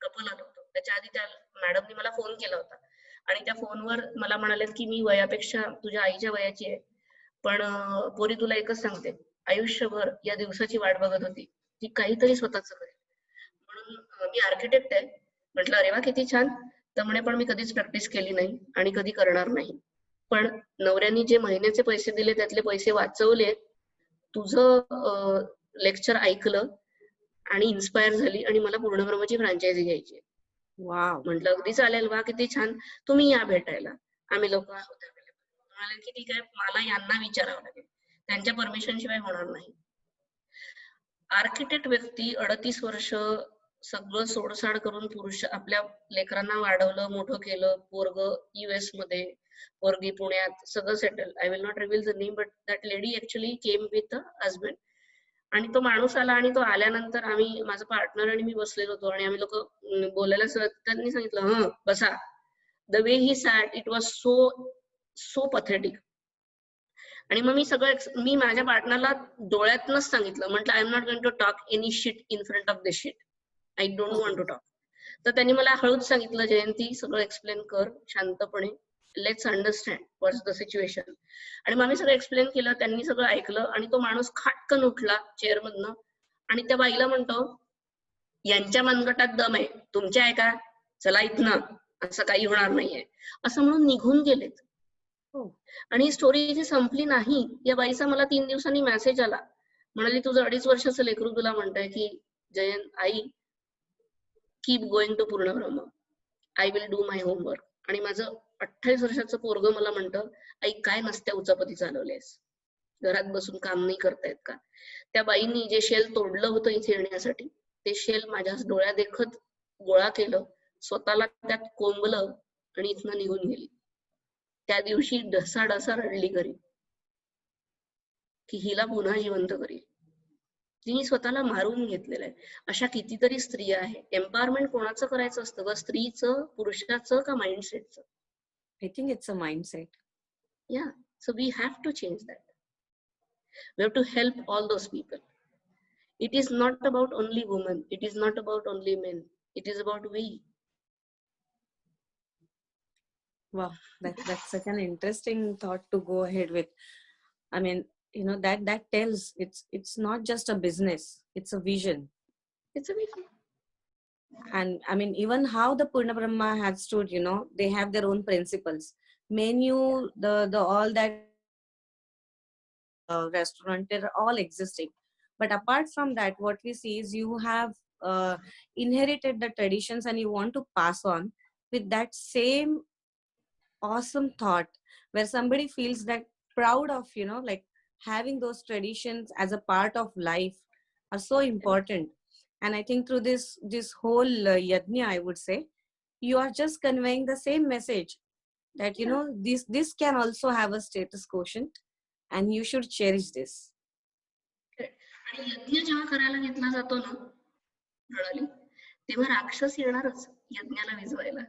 कपल आलं होतं. त्याच्या आधी त्या मॅडमनी मला फोन केला होता आणि त्या फोनवर मला म्हणाले की मी वयापेक्षा तुझ्या आईच्या वयाची आहे, पण पोरी तुला एकच सांगते, आयुष्यभर या दिवसाची वाट बघत होती की काहीतरी स्वतःच करेल. म्हणून मी आर्किटेक्ट आहे. म्हटलं अरे वा किती छान. तर म्हणे पण मी कधीच प्रॅक्टिस केली नाही आणि कधी करणार नाही, पण नवऱ्यानी जे महिन्याचे पैसे दिले त्यातले पैसे वाचवले, तुझं लेक्चर ऐकलं आणि इन्स्पायर झाली आणि मला पूर्णब्रह्मची फ्रँचायझी घ्यायची. वाव. म्हटलं अगदी चालेल, वा किती छान, तुम्ही या भेटायला, आम्ही लोक आहोत अवेलेबल. म्हणाले की ठीक आहे, मला यांना विचारावं लागेल, त्यांच्या परमिशन शिवाय होणार नाही. आर्किटेक्ट व्यक्ती 38 वर्ष सगळं सोडसाड करून पुरुष आपल्या लेकरांना वाढवलं, मोठं केलं, पोरग US मध्ये, पोरगी पुण्यात, सगळं settle. I will not reveal the name, but that lady actually came with a husband. आणि तो माणूस आला आणि तो आल्यानंतर आम्ही, माझा पार्टनर आणि मी बसलेलो होतो आणि आम्ही लोक बोलायला सुरुवात, त्यांनी सांगितलं बसा. The way he sat, it was so pathetic. आणि मग मी माझ्या पार्टनरला डोळ्यातनच सांगितलं, म्हटलं I am not going to talk any shit in front of this shit, I don't want to talk. तर त्यांनी मला हळूच सांगितलं, जयंती सगळं एक्सप्लेन कर शांतपणे, let's understand what's the situation. आणि मग आम्ही सगळं एक्सप्लेन केलं, त्यांनी सगळं ऐकलं आणि तो माणूस खाटकन उठला चेअरमधनं आणि त्या बाईला म्हणतो, यांच्या मनगटात दम आहे, तुमच्या आहे का, चला इथनं, असं काही होणार नाहीये, असं म्हणून निघून गेलेत. आणि स्टोरी जी संपली नाही. या बाईचा मला 3 दिवसांनी मेसेज आला, म्हणाली तुझं 2.5 वर्षाचं लेकरू तुला म्हणताय की Jayant I keep going to Purnabrahma, I will do my homework. आणि माझं 28 वर्षाचं पोरग मला म्हणतं, आई काय नसत्या उचापती चालवलेस, घरात बसून काम नाही करतायत का. त्या बाईंनी जे शेल तोडलं होतं इथे येण्यासाठी, ते शेल माझ्या डोळ्या देखत गोळा केलं, स्वतःला त्यात कोंबलं आणि इथनं निघून गेली. त्या दिवशी ढसाढसा रडली घरी की हिला पुन्हा जिवंत करील. तिने स्वतःला मारून घेतलेलं आहे. अशा कितीतरी स्त्रिया आहेत. एम्पॉवरमेंट कोणाचं करायचं असतं, स्त्रीचं, पुरुषाचं का माइंडसेटचं? I think it's a mindset. Yeah, so we have to change that. We have to help all those people. It is not about only women, it is not about only men, it is about we. Wow, that's such an interesting thought to go ahead with. I mean, that tells it's not just a business, it's a vision. It's a vision. And I mean, even how the Purna Brahma has stood, they have their own principles. Menu, the all that restaurant, they're all existing. But apart from that, what we see is you have inherited the traditions and you want to pass on with that same awesome thought, where somebody feels that proud of, like having those traditions as a part of life are so important. And I think through this whole yajna, I would say, you are just conveying the same message that, this can also have a status quotient and you should cherish this. आणि यज्ञ जेव्हा करायला घेतला जातो ना प्रणाली, तेव्हा राक्षस येणारच यज्ञाला विजवायला.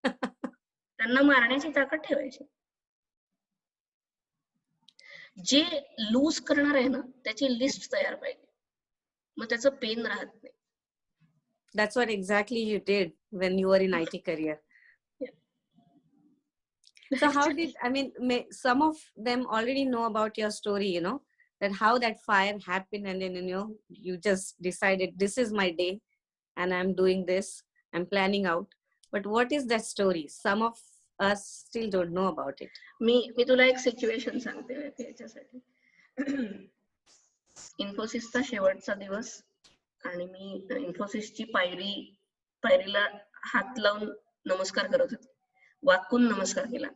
त्यांना मारण्याची ताकद ठेवायची. जे लूज करणार आहे ना, त्याची लिस्ट तयार पाहिजे, मग त्याचं पेन राहत नाही. That's what exactly you did when you were in IT career. Yeah. So how did, I mean, some of them already know about your story, that how that fire happened, and then, you just decided this is my day and I'm doing this, I'm planning out. But what is that story? Some of us still don't know about it. मी तुला एक situation सांगते याच्यासाठी. इन्फोसिसचा शेवटचा दिवस आणि मी इन्फोसिसची पायरीला हात लावून नमस्कार करत होते, वाकून नमस्कार केला,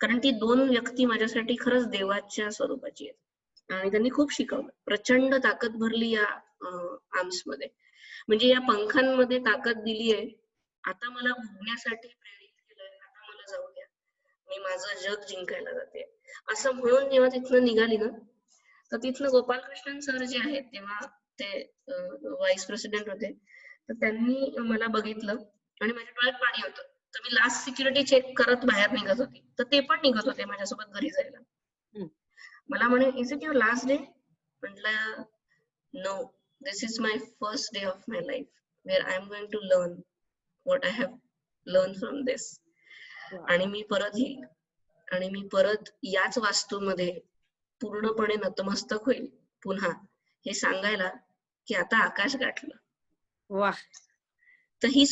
कारण ती 2 व्यक्ती माझ्यासाठी खरंच देवाच्या स्वरूपाची आहेत आणि त्यांनी खूप शिकवलं. प्रचंड ताकद भरली या आर्म्स मध्ये, म्हणजे या पंखांमध्ये ताकद दिली आहे. आता मला उडण्यासाठी प्रेरित केलंय, आता मला जाऊ द्या, मी माझं जग जिंकायला जाते, असं म्हणून जेव्हा तिथनं निघाली ना, तर तिथलं गोपालकृष्णन सर जे आहेत तेव्हा ते व्हाईस प्रेसिडेंट होते, तर त्यांनी मला बघितलं आणि माझ्या डोळ्यात पाणी होतं. तर मी लास्ट सिक्युरिटी चेक करत बाहेर निघत होती, तर ते पण निघत होते माझ्यासोबत घरी जायला. मला म्हणे, is it your last day? म्हटलं, no, this is my first day of my life where I am going to learn what I have learn from this. आणि मी परत येईल आणि मी परत याच वास्तूमध्ये पूर्णपणे नतमस्तक होईल पुन्हा, हे सांगायला की आता आकाश गाठलं. वाह. तर ही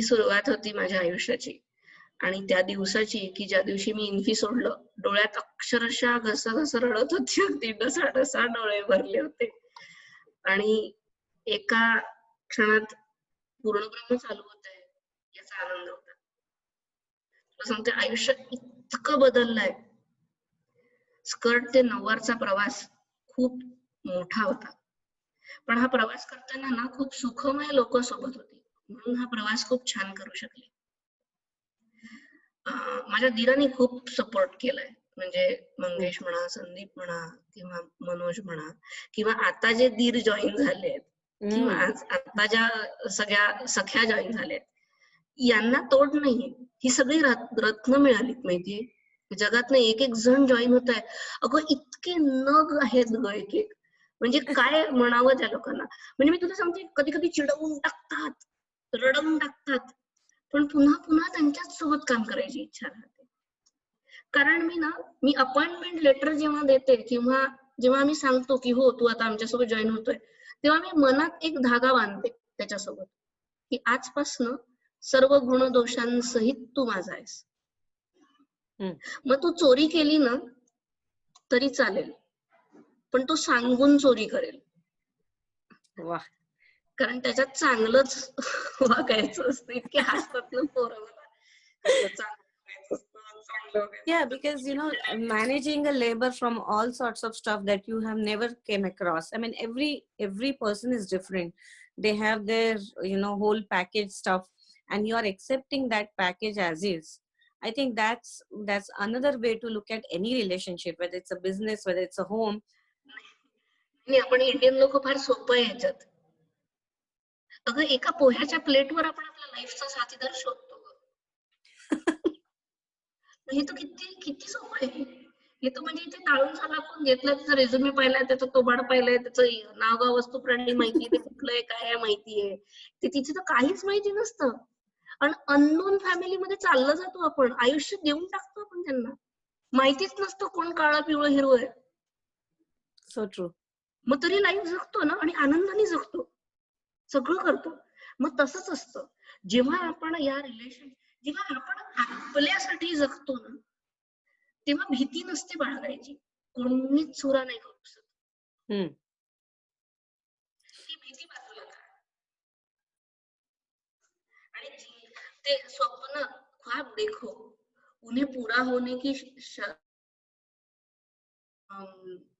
सुरुवात होती माझ्या आयुष्याची. आणि त्या दिवसाची की ज्या दिवशी मी इन्फी सोडलं, डोळ्यात अक्षरशः घसघस रडत होती, अगदी डसाडसा डोळे भरले होते आणि एका क्षणात पूर्णब्रह्म चालू होत आहे याचा आनंद होता. तुला सांगते, आयुष्य इतकं बदललंय. स्कर्ट ते नऊवारचा प्रवास खूप मोठा होता, पण हा प्रवास करताना ना खूप सुखमय लोक सोबत होती, म्हणून हा प्रवास खूप छान करू शकले. माझ्या दीराने खूप सपोर्ट केलाय, म्हणजे मंगेश म्हणा, संदीप म्हणा, किंवा मनोज म्हणा, किंवा आता जे दीर जॉईन झालेत, किंवा आता ज्या सगळ्या सख्या जॉईन झाल्यात, यांना तोड नाहीये. ही सगळी रत्न मिळालीत माहितीये. जगातनं एक एक जण जॉईन होत आहे. अगं इतके नग आहेत ग एक एक, म्हणजे काय म्हणावं त्या लोकांना. म्हणजे मी तुला सांगते, कधी कधी चिडवून टाकतात, रडवून टाकतात, पण पुन्हा पुन्हा त्यांच्याच सोबत काम करायची इच्छा राहते. कारण मी अपॉइंटमेंट लेटर जेव्हा देते, किंवा जेव्हा आम्ही सांगतो की हो तू आता आमच्यासोबत जॉईन होतोय, तेव्हा मी मनात एक धागा बांधते त्याच्यासोबत की आजपासनं सर्व गुणदोषांसहित तू माझा आहेस. मग तू चोरी केली ना तरी चालेल, पण तू सांगून चोरी करेल. वाह. कारण त्याच्यात चांगलंच वागायचं असतं. इतके हसतात ना पोरं मला. Yeah, because managing a labor from all sorts of stuff that you have never came across. I mean, every person is different. They have their whole package stuff, and you are accepting that package as is. I think that's another way to look at any relationship, whether it's a business, whether it's a home. आपण Indian लोक फार सोपं आहे ह्याच्यात. अगं एका पोह्याच्या प्लेटवर आपण आपला लाईफचा साथीदार शोधतो. हे तर किती सोपं आहे. हे तर म्हणजे इथे टाळून सलापून घेतलं, त्याचा रेझ्युमे पाहिलाय, त्याचा तोबाड पाहिलाय, त्याचं नाव गाव वस्तू प्राणी माहितीये, ते कुठलं आहे काय आहे माहितीये, ते तिथे तर काहीच माहिती नसतं. आणि अननोन फॅमिलीमध्ये चाललं जातो आपण, आयुष्य देऊन टाकतो आपण त्यांना, माहितीच नसतं कोण काळा पिवळं हिरो आहे. So true. मग तरी लाईफ जगतो ना, आणि आनंदाने जगतो, सगळं करतो. मग तसंच असतं जेव्हा आपण जेव्हा आपण आपल्यासाठी जगतो ना, तेव्हा भीती नसते बाळगायची, कोणीच चुरा नाही करू शकत. ती भीती बाजूला करा. आणि ते स्वप्न, ख्वाब देखो, उन्हें पूरा होने की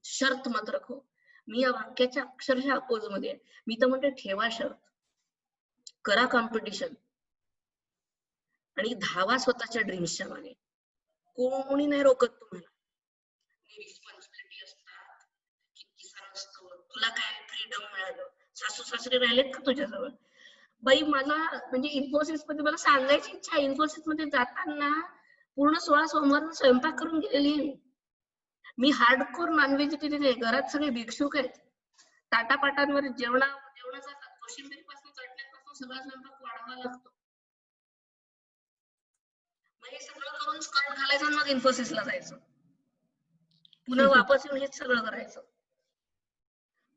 शर्त मत रखो. मी या वाक्याच्या अक्षरशः अपोज मध्ये आहे. मी तर म्हणते ठेवा शर्त, करा कॉम्पिटिशन आणि धावा स्वतःच्या ड्रीम्सच्या मागे. कोणी नाही रोकत तुम्हाला. रिस्पॉन्सिबिलिटी असतात, किती सारं असतं, तुला काय फ्रीडम मिळालं, सासू सासरे राहिलेत का तुझ्याजवळ? बाई मला म्हणजे इन्फोसिस मध्ये मला सांगायची इच्छा, इन्फोसिस मध्ये जाताना पूर्ण 16 सोमवार स्वयंपाक करून गेलेली. मी हार्डकोर नॉनव्हेजिटेरियन आहे, घरात सगळे भिक्षुक आहेत, ताटापाटांवर जेवणाचा कोशिंबीरपासून चटण्यापासून सगळा स्वयंपाक वाढवावा लागतो. मग हे सगळं करून स्कर्ट घालायचं आणि मग इन्फोसिसला जायचं, पुन्हा वापस येऊन हेच सगळं करायचं.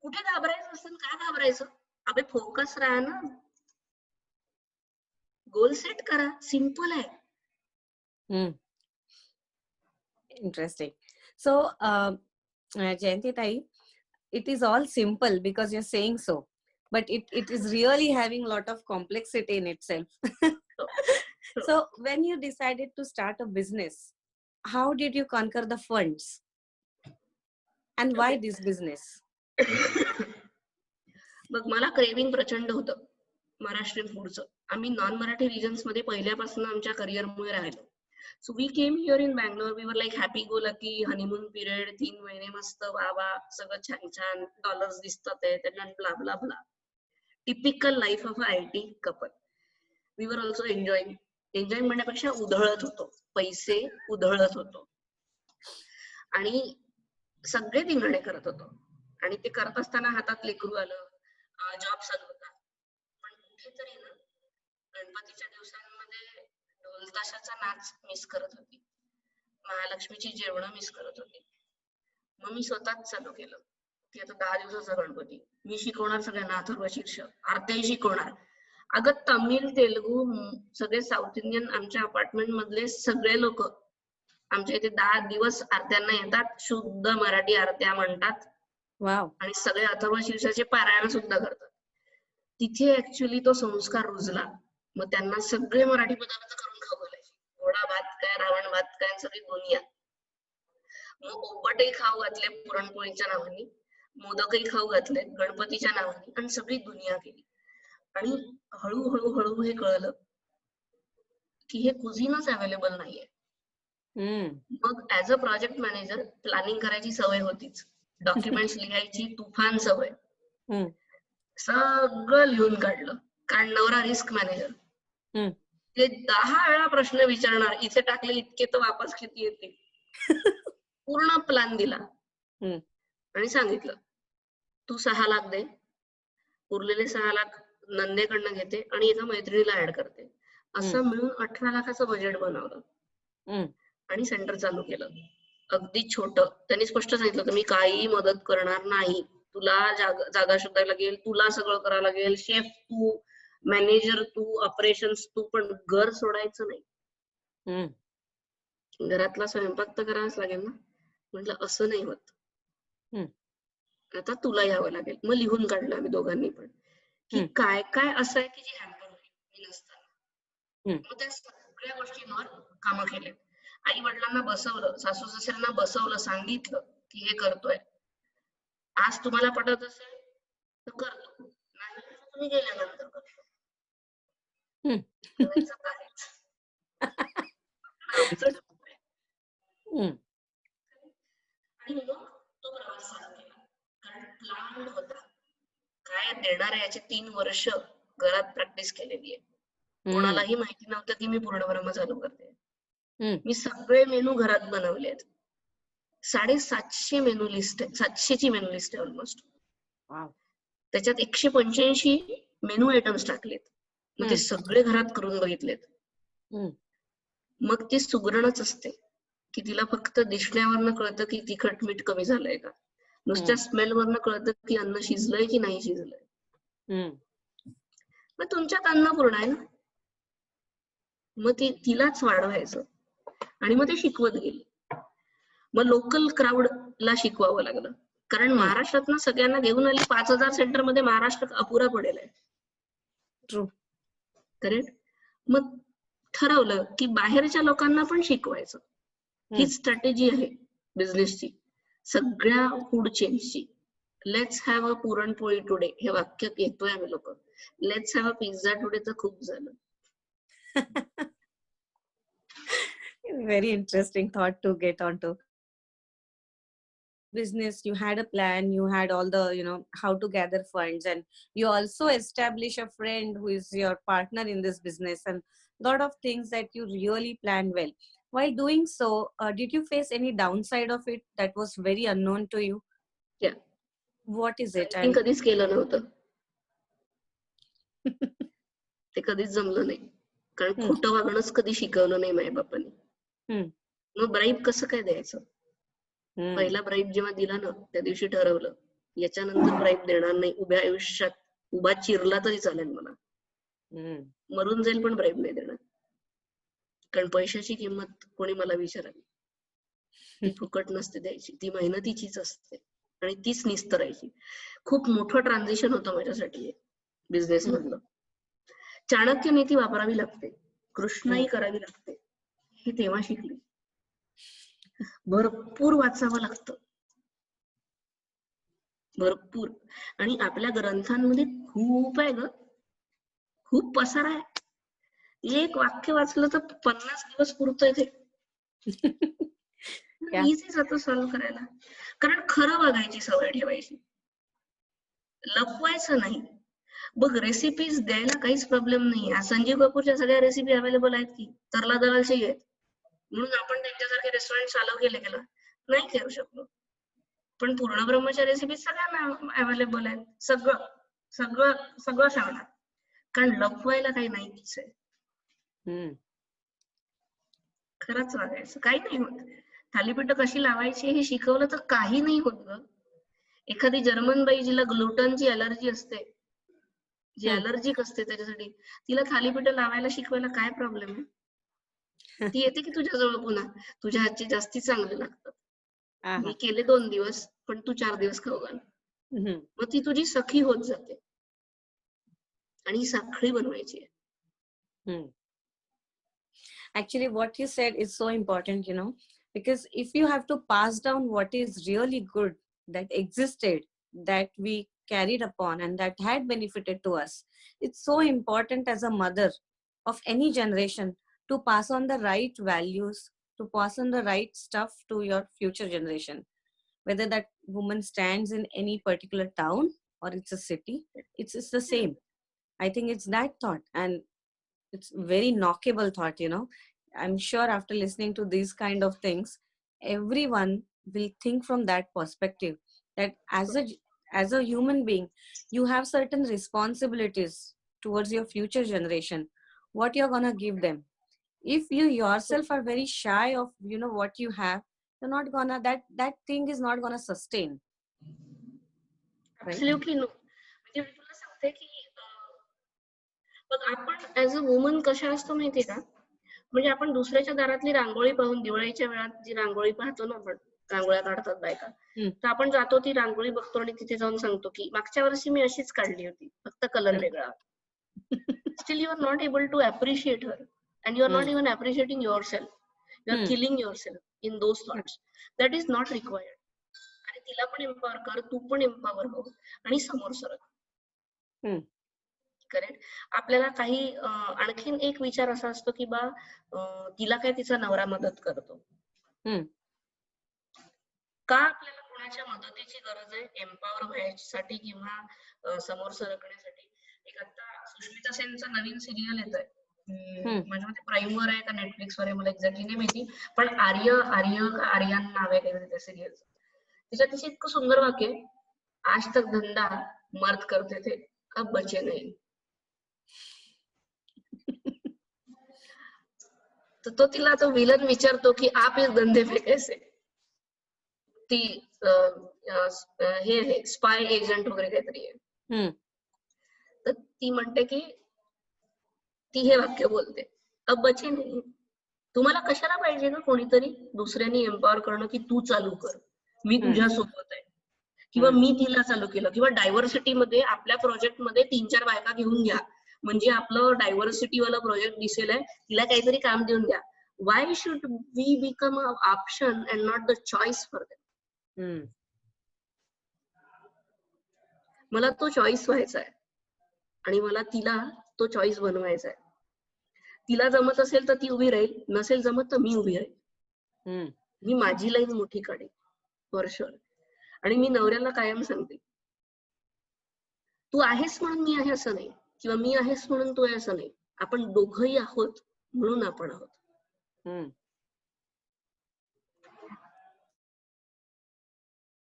कुठे घाबरायचं असेल, का घाबरायचं? अबे फोकस राहा ना, गोल सेट करा, सिंपल आहे. Hmm. Interesting. So, Jayanti Tai, it is all simple because you're saying so, but it is really having a lot of complexity in itself. So, so So, when you decided to start a business, how did you conquer the funds and why okay. this business? मग मला craving प्रचंड होतं महाराष्ट्रीयन फूडचं. आम्ही non Marathi reasons मध्ये पहिल्यापासून आमच्या करिअरमुळे राहिलो. So we came here in Bangalore. We were like happy go lucky, honeymoon period, 3 महिने मस्त वा सगळं छान छान, डॉलर्स दिसतात आहे त्यांना, blah blah blah. Typical life of a IT कपल. We were also enjoying. Enjoying म्हणण्यापेक्षा उधळत होतो, पैसे उधळत होतो आणि सगळे धिंगाणे करत होतो. आणि ते करत असताना हातात लेकरू आलं, जॉब चालू होता. पण कुठेतरी ना गणपतीच्या दिवसांमध्ये ढोल ताशाचा नाच मिस करत होती, महालक्ष्मीची जेवणं मिस करत होती. मग मी स्वतःच चालू केलं की आता 10 दिवसाचा गणपती मी शिकवणार सगळ्यांना, अथर्व शीर्ष, आरत्याही शिकवणार. अगं तमिळ, तेलुगू, सगळे साऊथ इंडियन आमच्या अपार्टमेंट मधले सगळे लोक आमच्या इथे 10 दिवस आरत्यांना येतात, शुद्ध मराठी आरत्या म्हणतात Wow. आणि सगळे अथर्व शीर्षाचे पारायण सुद्धा करतात. तिथे ऍक्च्युली तो संस्कार रुजला. मग त्यांना सगळे मराठी पदार्थ करून खाऊ घालायचे. घोडा भात काय, रावण भात काय, सगळी दुनिया. मग ओंबटही खाऊ घातले पुरणपोळीच्या नावाने, मोदकही खाऊ घातले गणपतीच्या नावाने, आणि सगळी दुनिया केली. आणि हळूहळू हळू हे कळलं की हे कुझिनच अवेलेबल नाहीये. मग as a project manager planning करायची सवय होतीच, डॉक्युमेंट्स लिहायची तुफान सवय, सगळं लिहून काढलं. कारण नवरा रिस्क मॅनेजर, ते 10 वेळा प्रश्न विचारणार, इथे टाकले इतके तर वापस किती येते. पूर्ण प्लॅन दिला आणि सांगितलं तू 6 लाख दे, उरलेले 6 लाख नंदेकडनं घेते आणि एका मैत्रिणीला ऍड करते. असं मिळून 18 लाखाचं बजेट बनवलं आणि सेंटर चालू केलं. अगदी छोट. त्यांनी स्पष्ट सांगितलं की मी काही मदत करणार नाही, तुला जागा शोधायला लागेल, तुला सगळं करावं लागेल, शेफ तू, मॅनेजर तू, ऑपरेशन्स तू, पण घर सोडायचं नाही. घरातला स्वयंपाक तर करावाच लागेल ना. म्हटलं असं नाही होत, आता तुला यावं लागेल. मग लिहून काढलं आम्ही दोघांनी पण की काय काय असं आहे की जे हॅम्पर होईल मी नसताना. मग त्या सगळ्या गोष्टींवर कामं केले. आई वडिलांना बसवलं, सासू सासऱ्यांना बसवलं, सांगितलं की हे करतोय, आज तुम्हाला पटत असेल तर करतो, नाही तर तुम्ही गेल्यानंतर करतो. करायचं काहीच आमचं ठरतंय. आणि मग तो प्रवास चालू केला. कारण प्लॅन होता काय देणार आहे याची 3 वर्ष घरात प्रॅक्टिस केलेली आहे. कोणालाही माहिती नव्हतं की मी पूर्णब्रह्म चालू करते. मी सगळे मेनू घरात बनवलेत. 750 मेनू लिस्ट आहे, 700ची मेनू लिस्ट आहे ऑलमोस्ट. त्याच्यात 185 मेनू आयटम्स टाकलेत. मग ते सगळे घरात करून बघितलेत. मग ती सुगरणच असते की तिला फक्त दिसण्यावरनं कळतं की तिखट मीठ कमी झालंय का, नुसत्या स्मेल वरनं कळतं की अन्न शिजलंय की नाही शिजलंय. मग तुमच्यात अन्नपूर्णा आहे ना, मग तिलाच वाढवायचं आणि मग ते शिकवत गेली. मग लोकल क्राऊडला शिकवावं लागलं, कारण महाराष्ट्रात सगळ्यांना घेऊन आली. 5,000 सेंटर मध्ये महाराष्ट्र अपुरा पडेल आहे. ट्रू. करेक्ट. मग ठरवलं की बाहेरच्या लोकांना पण शिकवायचं. ही स्ट्रॅटेजी आहे बिझनेसची, सगळ्या फूड चेन्सची. Let's have a puranpoli today, हे वाक्य घेतोय आम्ही लोक. Let's have a pizza today तर खूप झालं. Very interesting thought to get onto. Business, you had a plan, you had all the, how to gather funds, and you also establish a friend who is your partner in this business, and lot of things that you really planned well. While doing so, did you face any downside of it that was very unknown to you? Yeah. What is it? आणि कधीच केलं नव्हतं. ते कधीच जमलं नाही, कारण खोटं वागणंच कधी शिकवलं नाही माझ्या बापाने. मग ब्राईब कसं काय द्यायचं. पहिला ब्राईब जेव्हा दिला ना, त्या दिवशी ठरवलं याच्यानंतर ब्राईब देणार नाही. उभ्या आयुष्यात उभा चिरला तरी चालेल, मला मरून जाईल पण ब्राईब नाही देणार. कारण पैशाची किंमत कोणी मला विचारावी, ती फुकट नसते द्यायची, ती मेहनतीचीच असते आणि तीच निस्तरायची. खूप मोठं ट्रान्झिशन होतं माझ्यासाठी बिझनेस मधलं. चाणक्य नीती वापरावी लागते, कृष्णाई करावी लागते, हे तेव्हा शिकले. भरपूर वाचावं लागतं, भरपूर. आणि आपल्या ग्रंथांमध्ये खूप आहे ग, खूप पसारा आहे. एक वाक्य वाचलं तर 50 दिवस पुरतंय ते. इझी जातं सॉल्व्ह करायला. कारण खरं वागायची सवय ठेवायची, लपवायचं नाही. बघ, रेसिपीज द्यायला काहीच प्रॉब्लेम नाही. संजीव कपूरच्या सगळ्या रेसिपी अवेलेबल आहेत की, तरला दलालची आहेत, म्हणून आपण त्यांच्यासारखे रेस्टॉरंट चालू केलं नाही करू शकलो. पण पूर्ण ब्रह्मच्या रेसिपी सगळ्यांना अवेलेबल आहेत. सगळं सगळं सगळं सांगणार, कारण लपवायला काही नाहीच आहे. खरंच वागायचं, काही नाही होत. थालीपीठ कशी लावायची हे शिकवलं तर काही नाही होत ग. एखादी जर्मन बाई जिला ग्लुटनची अलर्जी असते, जी अलर्जिक असते, त्याच्यासाठी तिला थालीपीठ लावायला शिकवायला काय प्रॉब्लेम आहे? ती येते की तुझ्याजवळ पुन्हा, तुझ्या हातचे जास्ती चांगले लागतात. मी केले 2 दिवस, पण तू 4 दिवस खाऊ घाल. मग ती तुझी सखी होत जाते आणि साखळी बनवायची. Actually, what you said is so important, because if you have to pass down what is really good, that existed, that we carried upon and that had benefited to us, it's so important as a mother of any generation to pass on the right values, to pass on the right stuff to your future generation. Whether that woman stands in any particular town or it's a city, it's the same. I think it's that thought, and it's very knockable thought. I'm sure after listening to these kind of things, everyone will think from that perspective, that as a human being, you have certain responsibilities towards your future generation, what you're going to give them. If you yourself are very shy of what you have, you're not gonna, that thing is not gonna sustain. Absolutely no. म्हणजे मी तुला सांगते की बघ, आपण as a woman कशा असतो माहितीये का, म्हणजे आपण दुसऱ्याच्या दारातली रांगोळी पाहून, दिवाळीच्या वेळात जी रांगोळी पाहतो ना, आपण रांगोळ्या काढतात बायका, तर आपण जातो, ती रांगोळी बघतो आणि तिथे जाऊन सांगतो की मागच्या वर्षी मी अशीच काढली होती, फक्त कलर वेगळा. Still you are not able to appreciate her, and you are not even appreciating yourself. You are killing yourself in those thoughts. That is not required. आणि तिला पण एम्पॉवर कर, तू पण एम्पॉवर हो आणि समोर सरक. करेक्ट. आपल्याला काही आणखीन एक विचार असा असतो की बा, तिला काय तिचा नवरा मदत करतो, का आपल्याला कोणाच्या मदतीची गरज आहे एम्पॉवर व्हायसाठी किंवा समोर सरकण्यासाठी? एक आता सुष्मिता सेनचं नवीन सिरियल येत आहे, माझ्या मते प्राईमवर आहे का नेटफ्लिक्सवर आहे, मला एक्झॅक्टली नाही माहिती, पण आर्यन नाव आहे काहीतरी त्या सिरियलचं. त्याच्यात तिचे इतकं सुंदर वाक्य, आज तक धंदा मर्द करते थे, अब बचे नाही. तर तो तिला तो विलन विचारतो की आप इस धंदे पे कैसे? ती हे आहे स्पाय एजंट वगैरे काहीतरी आहे. तर ती म्हणते की, ती हे वाक्य बोलते, अब बचे नाही. तुम्हाला कशाला पाहिजे ना कोणीतरी दुसऱ्यांनी एम्पॉवर करणं की तू चालू कर, मी तुझ्या सोबत आहे, किंवा मी तिला चालू केलं, किंवा डायव्हर्सिटी मध्ये आपल्या प्रोजेक्ट मध्ये 3-4 बायका घेऊन घ्या, म्हणजे आपलं डायव्हर्सिटी वाला प्रोजेक्ट दिसेल आहे, तिला काहीतरी काम देऊन द्या. Why should we become a option and not the choice for them? मला तो चॉईस व्हायचा आहे आणि मला तिला तो चॉईस बनवायचा आहे. तिला जमत असेल तर ती उभी राहील, नसेल जमत तर मी उभी राहील. मी माझी लाईन मोठी काढेल फॉर शुअर. आणि मी नवऱ्याला कायम सांगते, तू आहेस म्हणून मी आहे असं नाही, किंवा मी आहेस म्हणून तू आहे असं नाही, आपण दोघंही आहोत म्हणून आपण आहोत.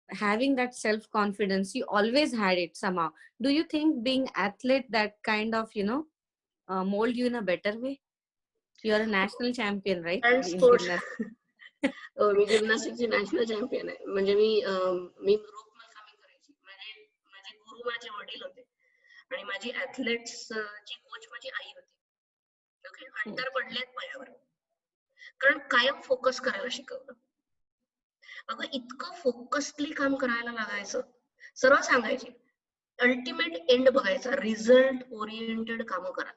Having that self-confidence, you always had it somehow. Do you think being athlete that kind of mold you in a better way? You're a national champion, right? And sports. मी जिम्नॅस्टिकची नॅशनल चॅम्पियन आहे. म्हणजे मी रोप कामी करायची. माझे गुरु माझे वडील होते आणि माझी ऍथलेट्स ची कोच माझी आई होती. ओके, अंतर पडलेत पायावर. कारण कायम फोकस करायला शिकवलं. अगं इतकं फोकसली काम करायला लागायचं. सरळ सांगायचे अल्टिमेट एंड बघायचा, रिझल्ट ओरिएंटेड कामं करा.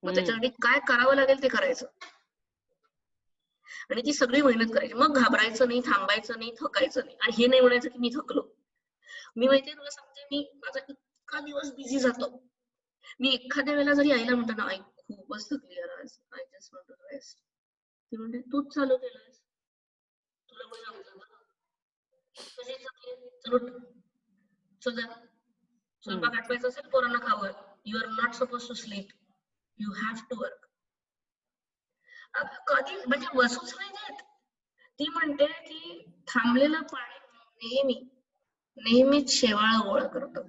मग त्याच्यासाठी काय करावं लागेल ते करायचं आणि ती सगळी मेहनत करायची. मग घाबरायचं नाही, थांबायचं नाही, थकायचं नाही. आणि हे नाही म्हणायचं की मी थकलो. मी माहितीये तुला सांगते, मी माझा इतका दिवस बिझी जातो, मी एखाद्या वेळेला जरी आईला म्हणतो ना, आई खूपच थकली यार आज, I just want to rest, ती म्हणते तूच चालू केलंस, तुला कोणी सांगितलं बरं, कशी थकली, चल उठ, चल जा, स्वयंपाक आठवायचा असेल पोरांना खाऊ, you are not suppose to sleep, you have to work. कधी म्हणजे बसूच नाही देत. ती म्हणते की थांबलेलं पाणी नेहमीच शेवाळ गोळा करतं,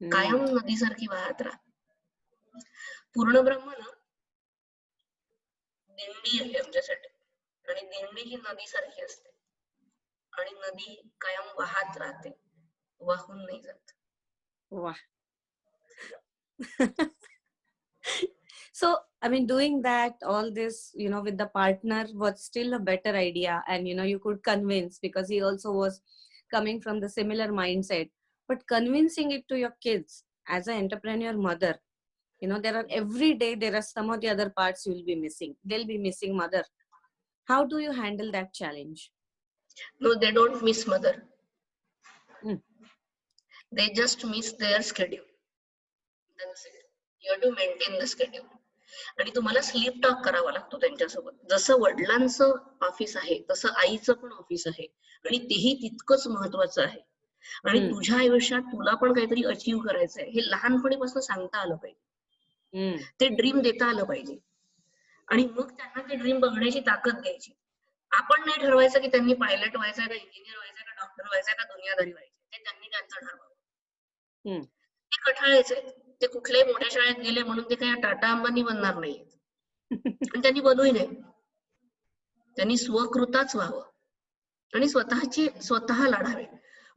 कायम नदीसारखी वाहत राहा. पूर्ण ब्रह्म ना दिंडी आहे आमच्यासाठी, आणि दिंडी ही नदीसारखी असते, आणि नदी कायम वाहत राहते, वाहून नाही जात. Wow. So, I mean, doing that, all this, with the partner was still a better idea. And, you could convince, because he also was coming from the similar mindset. But convincing it to your kids as an entrepreneur mother, every day there are some of the other parts you'll be missing. They'll be missing mother. How do you handle that challenge? No, they don't miss mother. They just miss their schedule. That's it. You have to maintain the schedule. आणि तुम्हाला sleep talk करावा लागतो त्यांच्यासोबत. जसं वडिलांचं office आहे तसं आईचं पण ऑफिस आहे, आणि तेही तितकंच महत्वाचं आहे. आणि तुझ्या आयुष्यात तुला पण काहीतरी अचीव करायचं आहे, हे लहानपणीपासून सांगता आलं पाहिजे, ते ड्रीम देता आलं पाहिजे, आणि मग त्यांना ते ड्रीम बघण्याची ताकद द्यायची. आपण नाही ठरवायचं की त्यांनी पायलट व्हायचंय का, इंजिनियर व्हायचंय का, डॉक्टर व्हायचंय का, दुनियादारी व्हायची, ते त्यांनी त्यांचं ठरवावं. ते कठाळेच आहेत, ते कुठल्याही मोठ्या शाळेत गेले म्हणून ते काही टाटा अंबानी बनणार नाहीत, आणि त्यांनी बनूही नाही. त्यांनी स्वकृताच व्हावं आणि स्वतः लढावे.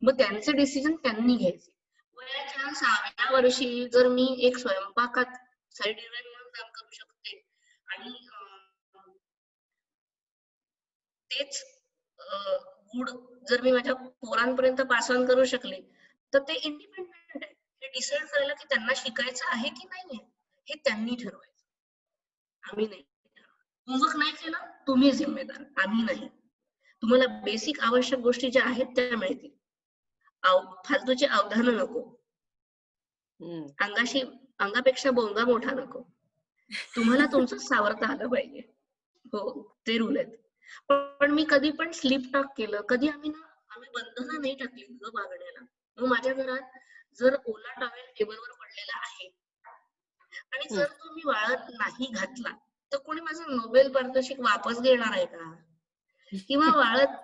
मग त्यांचे डिसिजन त्यांनी घ्यायचे. वयाच्या 6व्या वर्षी जर मी एक स्वयंपाकात साईड इव्हेंट म्हणून काम करू शकते, आणि तेच गुड जर मी माझ्या पोरांपर्यंत पास ऑन करू शकले, तर ते इंडिपेंडेंट आहे. हे डिसाईड करायला की त्यांना शिकायचं आहे की नाहीये हे त्यांनी ठरवायचं, आम्ही नाही. होमवर्क नाही केलं तुम्ही जिम्मेदार, आम्ही नाही. तुम्हाला बेसिक आवश्यक गोष्टी ज्या आहेत त्या मिळतील, फालतूची अवधानं नको, अंगापेक्षा बोंगा मोठा नको, तुम्हाला तुमचं सावरता आलं पाहिजे. हो, ते रूल आहेत. पण मी कधी पण स्लीप टॉक केलं, कधी आम्ही बंधनं नाही टाकली वागण्याला. मग माझ्या घरात जर ओला टॉवेल टेबलवर पडलेला आहे आणि जर तो मी वाळत नाही घातला, तर कोणी माझं नोबेल पारितोषिक वापस देणार आहे का? किंवा वाळत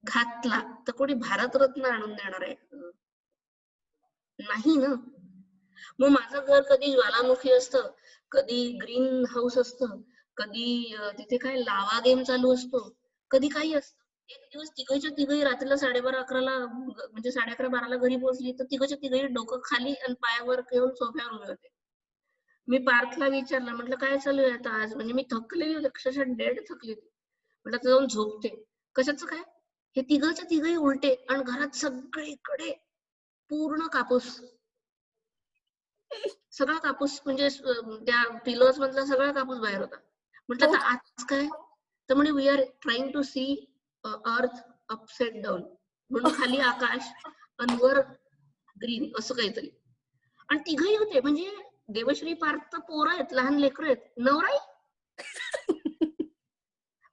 घातला तर कोणी भारतरत्न आणून देणार आहे? नाही ना. मग माझं घर कधी ज्वालामुखी असतं, कधी ग्रीन हाऊस असतं, कधी तिथे काय लावा गेम चालू असतो, कधी काही असतं. एक दिवस तिघच्या तिघही रात्रीला 11:30-11ला म्हणजे 11:30-12ला घरी पोहोचली, तर तिघच्या तिघही डोकं खाली आणि पायावर घेऊन सोफ्यावर उभे होते. मी पार्थला विचारलं, म्हटलं काय चालू आहे आता आज, म्हणजे मी थकलेली होती, अक्षरशः डेड थकली होती. म्हटलं जाऊन झोपते. कशाचं काय? हे तिघच्या तिघही उलटे, आणि घरात सगळीकडे पूर्ण कापूस, सगळा कापूस, म्हणजे त्या पिलोज मधला सगळा कापूस बाहेर होता. म्हटलं तर आज काय? तर म्हणे we are trying to see earth upside down, म्हणून खाली आकाश आणि वर ग्रीन असं काहीतरी. आणि तिघही होते, म्हणजे देवश्री पार्थ पोरं आहेत, लहान लेकरं आहेत, नवराई.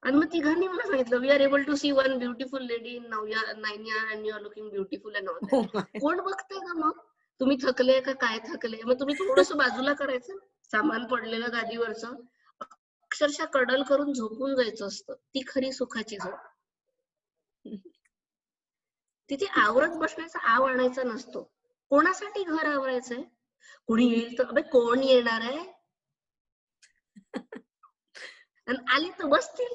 आणि मग तिघांनी मला सांगितलं we are able to see one beautiful lady in 9 years and you are looking beautiful and all that. कोण बघतंय का मग तुम्ही थकले का काय थकले? मग तुम्ही थोडस बाजूला करायचं, सामान पडलेलं गादीवरचं, अक्षरशः कडल करून झोपून जायचं असतं. ती खरी सुखाची झोप. तिथे आवरत बसण्याचा आव आणायचा नसतो. कोणासाठी घर आवरायचंय? कोणी येईल तर, अबे कोण येणार आहे? आणि आली तर बसतील,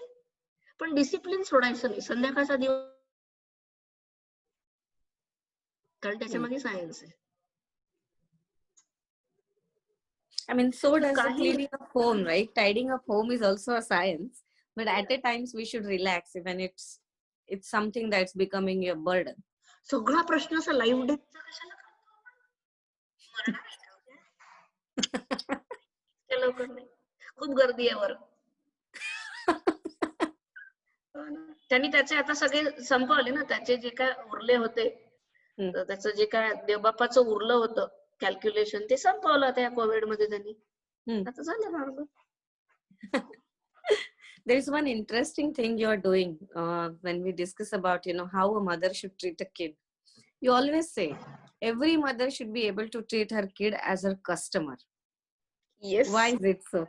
पण डिसिप्लिन सोडायचं नाही. संध्याकाळचा दिवस, कारण त्याच्यामध्ये सायन्स आहे. I mean, so does the cleaning of home, right? Tidying up home is also a science. But at a times we should relax when it's something that's becoming your burden. सगळा प्रश्न असा live डेटचा कशाला करतो आपण? मरणार आहे का? इतक्या लवकर नाही, खूप गर्दी आहे वर. त्यांनी त्याचे आता सगळे संपवले ना, त्याचे जे काय उरले होते, तर त्याचं जे काय देवबापाचं उरलं होतं कॅल्क्युलेशन ते संपवलं त्या कोविड मध्ये त्यांनी. आता झालं बरोबर. There is one interesting thing you are doing when we discuss about, how a mother should treat a kid. You always say every mother should be able to treat her kid as her customer. Yes. Why is it so?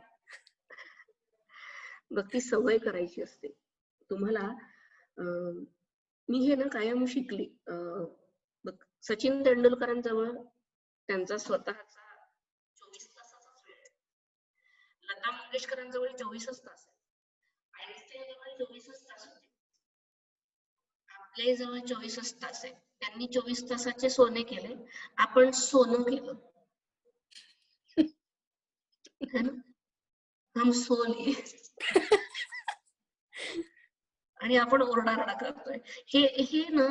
बघ, ती सवय करायची असते तुम्हाला. मी हे ना कायम शिकली. बघ, सचिन तेंडुलकरांजवळ त्यांचा स्वतःचा 24 तासाचाच वेळ आहे. लता मंगेशकरांजवळ 24च तास आहे. आईन्स्टाईनजवळ 24च तास होते. आपल्या जवळ 24च तास आहे. त्यांनी 24 तासाचे सोने केले, आपण सोनं केलं है ना. हम सोने आणि आपण ओरडारडा करतोय. हे ना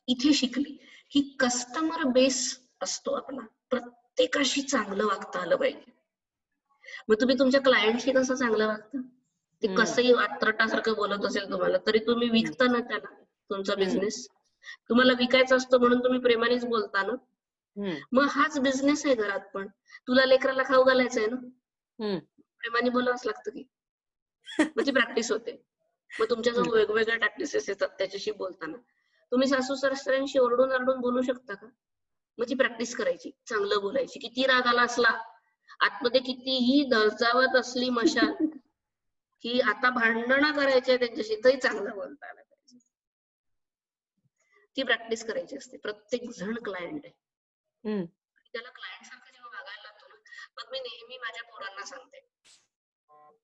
इथे शिकली की कस्टमर बेस असतो आपला, प्रत्येकाशी चांगलं वागता आलं पाहिजे. मग तुम्ही तुमच्या क्लायंटशी कसं चांगलं वागता, ते कसंही वात्रटासारखं बोलत असेल तुम्हाला तरी तुम्ही विकता ना त्याला तुमचा बिझनेस. तुम्हाला विकायचा असतो म्हणून तुम्ही प्रेमानेच बोलता ना. मग हाच बिझनेस आहे घरात पण. तुला लेकराला खाऊ घालायचंय ना, प्रेमाने बोलावंच लागतं की. मग ती प्रॅक्टिस होते. मग तुमच्याजवळ वेगवेगळ्या प्रॅक्टिसेस येतात त्याच्याशी बोलताना. तुम्ही सासू सासऱ्यांशी ओरडून ओरडून बोलू शकता का? मग ती प्रॅक्टिस करायची, चांगलं बोलायची. किती राग आला असला, आतमध्ये कितीही दळचावत असली मशाल की आता भांडणं करायचे त्यांच्याशी, तरी चांगलं बोलता आलं पाहिजे. ती प्रॅक्टिस करायची असते. प्रत्येक जण क्लायंट आहे. त्याला क्लायंट सारखं जेव्हा वागायला लागतो ना, मग मी नेहमी माझ्या पोरांना सांगते,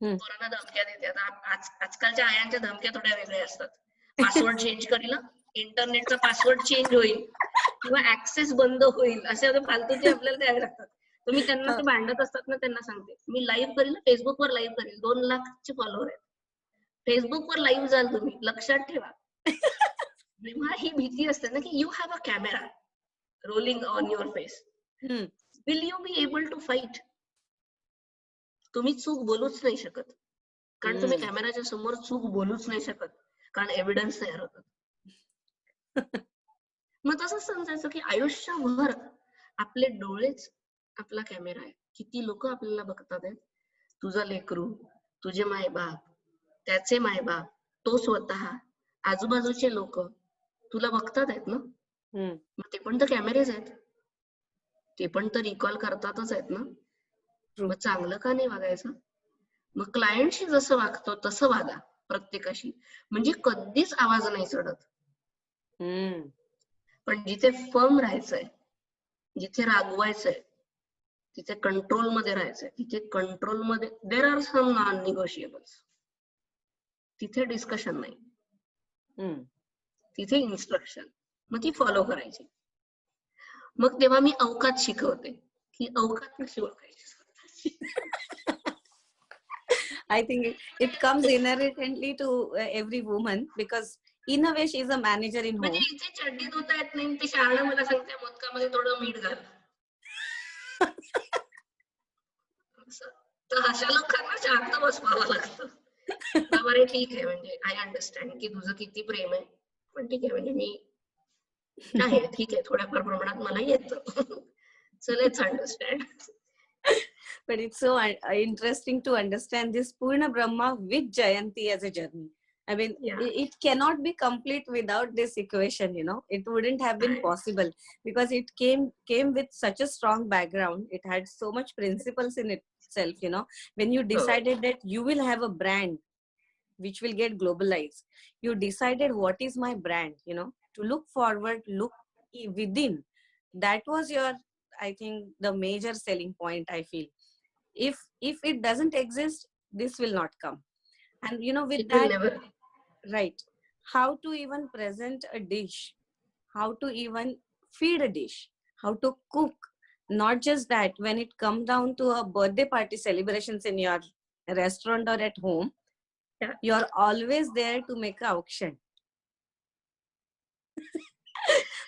पोरांना धमक्या देते. आता आजकालच्या आयांच्या धमक्या थोड्या वेगळ्या असतात. पासवर्ड चेंज करील, इंटरनेटचा पासवर्ड चेंज होईल किंवा ऍक्सेस बंद होईल, असे फालतूचे आपल्याला द्यावे लागतात. तर मी त्यांना ते भांडत असतात ना, त्यांना सांगते मी लाईव्ह करील, फेसबुकवर लाईव्ह करील, 2 लाखचे फॉलोअर आहेत, फेसबुकवर लाईव्ह जाल तुम्ही, लक्षात ठेवा. तेव्हा ही भीती असते ना की you have a camera rolling on your face, will you be able to fight. तुम्ही चूक बोलूच नाही शकत, कारण तुम्ही कॅमेराच्या समोर चूक बोलूच नाही शकत, कारण एव्हिडन्स तयार होतात. मग तसंच समजायचं की आयुष्यभर आपले डोळेच आपला कॅमेरा आहे. किती लोक आपल्याला बघतात आहेत, तुझा लेकरू, तुझे मायबाप, त्याचे मायबाप, तो स्वतः, आजूबाजूचे लोक तुला बघतात आहेत ना. मग ते पण तर कॅमेरेच आहेत, ते पण तर रिकॉल करतातच आहेत ना. मग चांगलं का नाही वागायचं? मग क्लायंटशी जसं वागतो तसं वागा प्रत्येकाशी, म्हणजे कधीच आवाज नाही चढत. पण जिथे फर्म राहायचंय, जिथे रागवायचंय, तिथे कंट्रोल मध्ये राहायचंय, तिथे कंट्रोल मध्ये देर आर सम नॉन निगोशिएबल्स. तिथे डिस्कशन नाही, तिथे इन्स्ट्रक्शन, मग ती फॉलो करायची. मग तेव्हा मी अवकात शिकवते की अवकात कशी ओळखायची. I think it comes inherently to every woman, because in a way she is a manager in home. म्हणजे इथे चड्डी धुता येत नाही, ते शाळा मला सांगते मोदकामध्ये थोडं मीठ घाल. तर अशा लोकांना शांत बसवावं लागतं. बरोबर, ठीक आहे, म्हणजे आय अंडरस्टँड की तुझं किती प्रेम आहे, पण ठीक आहे, म्हणजे मी आहे, ठीक आहे, थोड्याफार प्रमाणात मला येतं. So let's understand. But it's so interesting to understand this Purna Brahma with Jayanti as a journey. I mean, it cannot be complete without this equation, it wouldn't have been possible, because it came with such a strong background. It had so much principles in itself, when you decided that you will have a brand which will get globalized. You decided, what is my brand, to look forward, look within. That was your, I think, the major selling point, I feel. If it doesn't exist, this will not come. And with that, right, how to even present a dish, how to even feed a dish, how to cook. Not just that, when it comes down to a birthday party celebrations in your restaurant or at home, Yeah. You're always there to make an auction.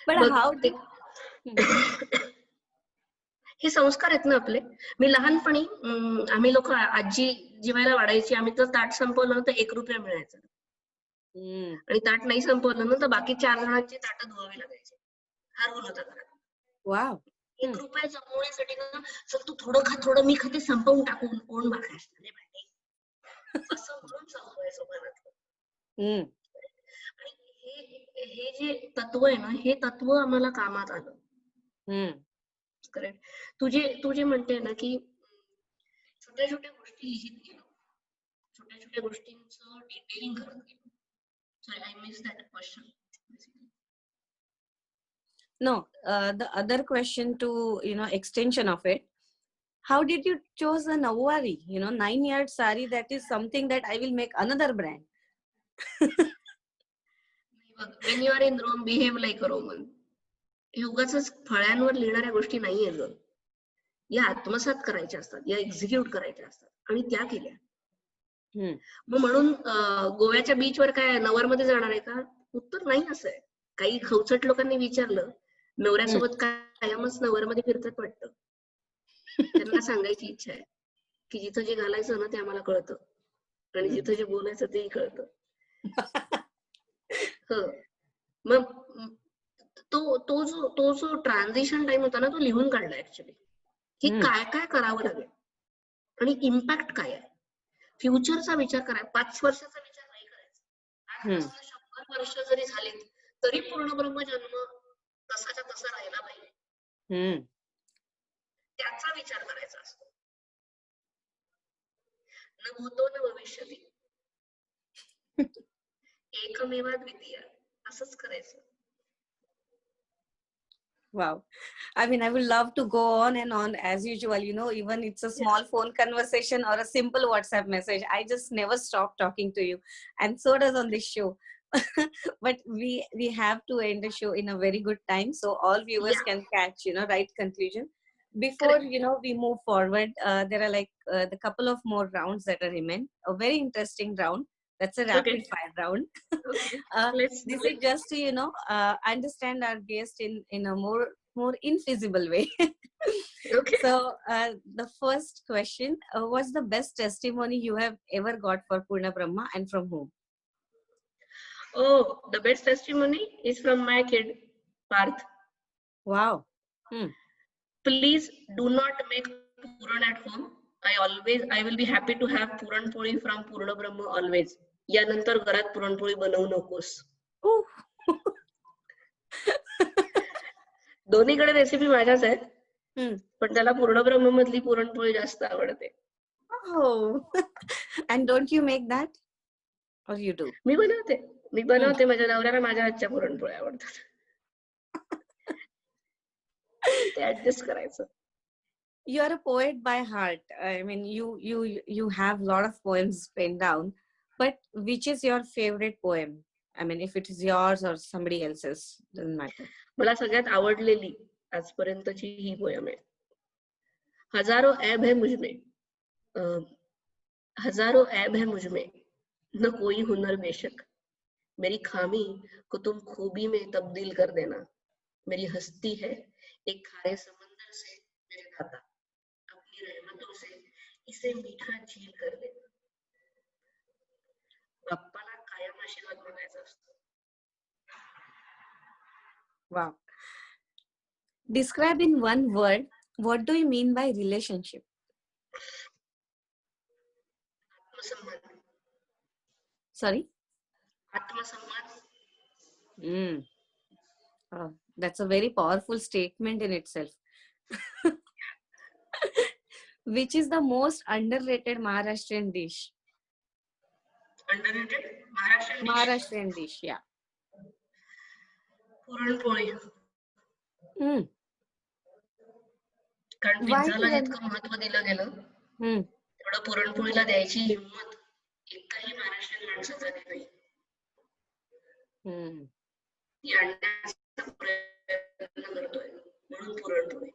But बघ how ते Hmm. हे संस्कार आहेत ना आपले. मी लहानपणी आम्ही लोक आजी जेवायला वाढायची, आम्ही तर ताट संपवलं तर ₹1 मिळायचा Hmm. आणि ताट नाही संपवलं ना तर बाकी 4 जणांची ताटं धुवावी लागायची. हा रूल होता घरात. Wow. ₹1 जमवण्यासाठी ना, चल तू थोडं खा, थोडं मी खाते, संपवून टाकून कोण बघायचं नाही भांडे असं म्हणून संपवायचं घरात. Hmm. आणि हे जे तत्व आहे ना, हे तत्व आम्हाला कामात आलं. Hmm. करेक्ट. तू जे म्हणते ना की छोट्या छोट्या गोष्टी लिहित गेलो, छोट्या छोट्या गोष्टींचं डिटेलिंग करत गेलो. Sorry, I miss that question. No, the other question to, extension of it. How did you choose a Nawari? 9-yard sari, that is something that I will make another brand. When you are in Rome, behave like a Roman. हे उगाचच फळ्यांवर लिहिणाऱ्या गोष्टी नाहीये ग. या आत्मसात करायच्या असतात, या एक्झिक्यूट करायच्या असतात आणि त्या केल्या. मग म्हणून गोव्याच्या बीचवर काय नवरमध्ये जाणार आहे का? उत्तर नाही असं आहे. काही खवचट लोकांनी विचारलं, नवऱ्यासोबत कायमच नवरमध्ये फिरतात वाटतं. त्यांना सांगायची इच्छा आहे की जिथं जे घालायचं ना ते आम्हाला कळतं आणि जिथं जे बोलायचं तेही कळतं. मग तो जो ट्रान्झिशन टाइम होता ना, तो लिहून काढला ऍक्च्युली, की काय काय करावं लागेल आणि इम्पॅक्ट काय आहे. फ्युचरचा विचार करायचा, 5 वर्षाचा विचार नाही करायचा. आजपासून 100 वर्ष जरी झालीत तरी पूर्ण ब्रह्मजन्म तसाच्या तसा राहिला पाहिजे, त्याचा विचार करायचा असतो. न भूतो न भविष्यती, एकमेवा द्वितीय, असंच करायचं. Wow. I mean, I would love to go on and on as usual, even it's a small phone conversation or a simple WhatsApp message. I just never stop talking to you. And so does on this show. But we have to end the show in a very good time, so all viewers can catch, right conclusion. Before, we move forward, there are like the couple of more rounds that are remain. A very interesting round. That's a rapid fire round. This is just to, understand our guest in a more invisible way. So the first question, what's the best testimony you have ever got for Purna Brahma and from whom? Oh, the best testimony is from my kid, Parth. Wow. Please do not make Puran at home. I will be happy to have Puran Puri from Purna Brahma always. यानंतर घरात पुरणपोळी बनवू नकोस. दोन्हीकडे recipe माझ्याच आहेत, पण त्याला पूर्ण ब्रह्म मधली पुरणपोळी जास्त आवडते. And don't you make that? Or you do? मी बनवते. माझ्या नवऱ्याला माझ्या हातच्या पुरणपोळ्या आवडतात. ते ऍडजस्ट करायचं. You are a poet by heart. I mean, you have a lot of poems penned down, but which is your favorite poem? I mean, if it is yours or somebody else's, doesn't matter. मला सगळ्यात आवडलेली आजपर्यंतची ही poem आहे. हजारों ऐब है मुझमें, हजारों ऐब है मुझमें, न कोई हुनर बेशक, मेरी खामी को तुम खूबी में तब्दील कर देना, मेरी हस्ती है एक खारे समंदर से मेरे दाता, अपनी रहमतों से इसे मीठा झील कर देना. बाप्पाला कायम आशीर्वाद मागायचा असतो. Wow. Describe in one word, what do you mean by relationship? आत्मसन्मान. Sorry? आत्मसन्मान. Oh, that's a very powerful statement in itself. Which is the most underrated Maharashtrian dish? Underrated Maharashtrian dish, yeah. Puran poli. कारण Why पिझ्झाला puran? जितकं महत्व दिलं गेलं, तेवढं पुरणपोळीला द्यायची हिंमत एकाही महाराष्ट्रीयन माणसाचा नाही. ती आणण्याचा प्रयत्न करतोय म्हणून पुरणपोळी.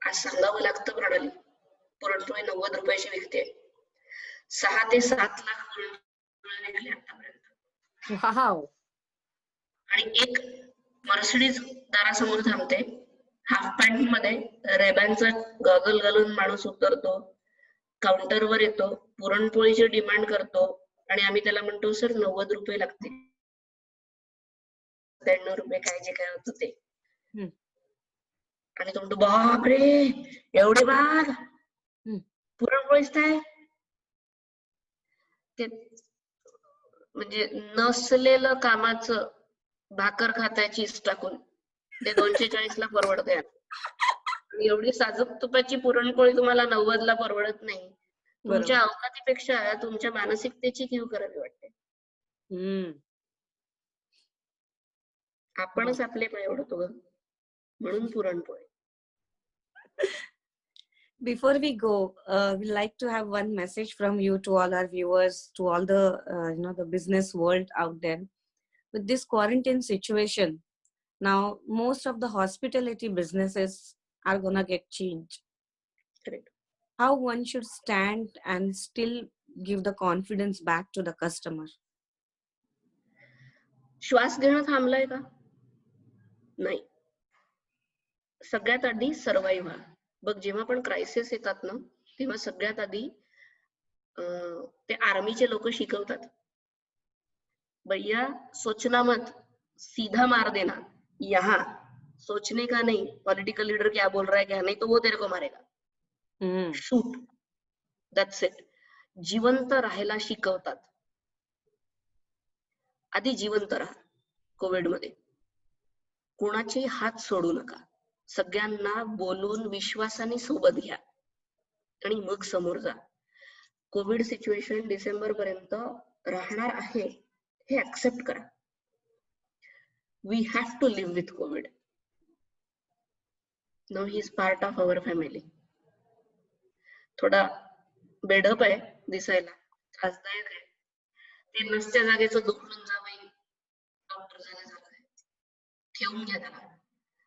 आज सांगावं लागतं प्रणाली, पुरणपोळी 90 रुपयाची विकते. 6 ते 7 लाख पुरणपोळ्या विकल्या आतापर्यंत. वाव. आणि एक मर्सिडीज दारासमोर थांबते, हाफ पॅन्ट मध्ये रेबॅनचा गॉगल घालून माणूस उतरतो, काउंटरवर येतो, पुरणपोळीची डिमांड करतो आणि आम्ही त्याला म्हणतो सर 90 रुपये लागतील, 93 रुपये काय जे काय होतं ते. हम्म. आणि तो म्हणतो बापरे एवढे बाग हम्म. पुरणपोळीच काय ते, म्हणजे नसलेलं कामाचं भाकर खाताय चीज टाकून, ते 240 ला परवडते. आणि एवढी साजूक तुपाची पुरणपोळी तुम्हाला 90 ला परवडत नाही. तुमच्या बरोबर. अवकातीपेक्षा तुमच्या मानसिकतेची कीव करावी वाटते. हम्म. आपणच आपले पाय ओढतो ग, म्हणून puran poli. Before we go, we'd like to have one message from you to all our viewers, to all the the business world out there. With this quarantine situation, now most of the hospitality businesses are gonna get changed. Correct. How one should stand and still give the confidence back to the customer? श्वास घेणं थांबलंय का? नाही. सगळ्यात आधी survive व्हा. बघ, जेव्हा पण क्रायसिस येतात ना, तेव्हा सगळ्यात आधी ते आर्मीचे लोक शिकवतात, भैया सोचना मत, सीधा मार देना, यहाँ सोचने का नहीं, पॉलिटिकल लीडर क्या बोल रहा है क्या नहीं, तो वो तेरे को मारेगा. Shoot, that's it. जिवंत राहायला शिकवतात. आधी जिवंत राहा. कोविड मध्ये कोणाचे हात सोडू नका, सगळ्यांना बोलून विश्वासाने सोबत घ्या आणि मग समोर जा. कोविड सिच्युएशन डिसेंबर पर्यंत राहणार आहे हे ऍक्सेप्ट करा. We have to live with Covid. Now he is part of our family. थोडा बेडअप आहे दिसायला, त्रासदायक आहे. ते नसत्या जागेचं दुखणं जावई डॉक्टर झाल्यासारखं आहे. ठेवून घ्या त्याला,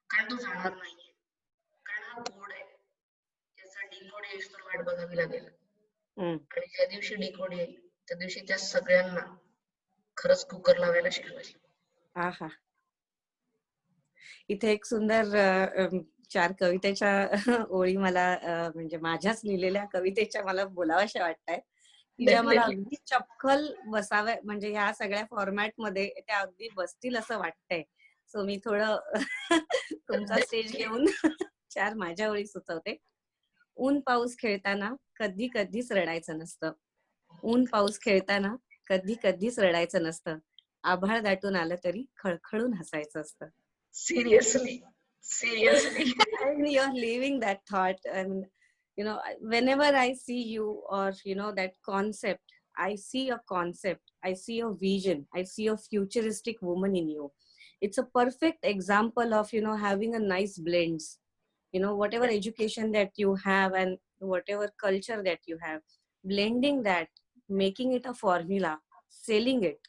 कारण तो जाणार नाहीये. कारण हा कोड आहे, त्याचा डिकोड येईल तर वाट बघावी लागेल. आणि ज्या दिवशी डिकोड येईल त्या दिवशी त्या सगळ्यांना खरंच कुकर लावायला शिकवायची. आहा. इथे एक सुंदर 4 कवितेच्या ओळी मला म्हणजे माझ्याच लिहिलेल्या कवितेच्या मला बोलाव्याशा वाटतायत, की ज्या मला अगदी चपखल बसाव्या, म्हणजे ह्या सगळ्या फॉर्मॅट मध्ये त्या अगदी बसतील असं वाटतंय. सो मी थोडं तुमचा स्टेज घेऊन 4 माझ्या ओळी सुचवते. ऊन पाऊस खेळताना कधी कधीच रडायचं नसतं. ऊन पाऊस खेळताना कधी कधीच रडायचं नसतं. आभाळ दाटून आलं तरी खळखळून हसायचं असतं. Seriously. And you're leaving that thought, and whenever I see you, or that concept, I see a concept, I see a vision, I see a futuristic woman in you. It's a perfect example of having a nice blends, whatever education that you have and whatever culture that you have, blending that, making it a formula, selling it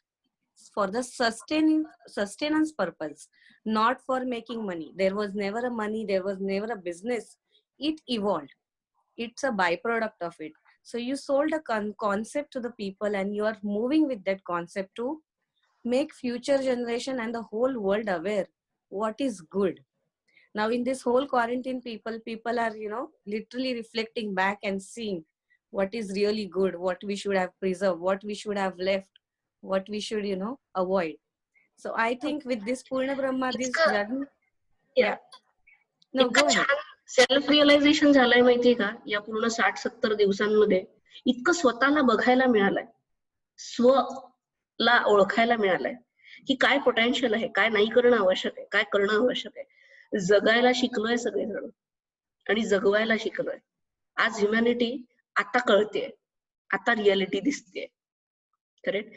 for the sustenance purpose, not for making money. There was never a money, there was never a business. It evolved. It's a byproduct of it. So you sold a concept to the people, and you are moving with that concept to make future generation and the whole world aware what is good. Now in this whole quarantine, people are literally reflecting back and seeing what is really good, what we should have preserved, what we should have left, what we should avoid. So I think with this Purna Brahma, this journey, yeah, no, go ahead. Self realisation झालंय माहितीये का, या पूर्ण 60-70 दिवसांमध्ये इतकं स्वतःला बघायला मिळालंय, स्वला ओळखायला मिळालंय की काय पोटेन्शियल आहे, काय नाही करणं आवश्यक आहे, काय करणं आवश्यक आहे. जगायला शिकलोय सगळेजण आणि जगवायला शिकलोय. आज ह्युमॅनिटी आता कळतेय, आता रियालिटी दिसतेय. करेक्ट.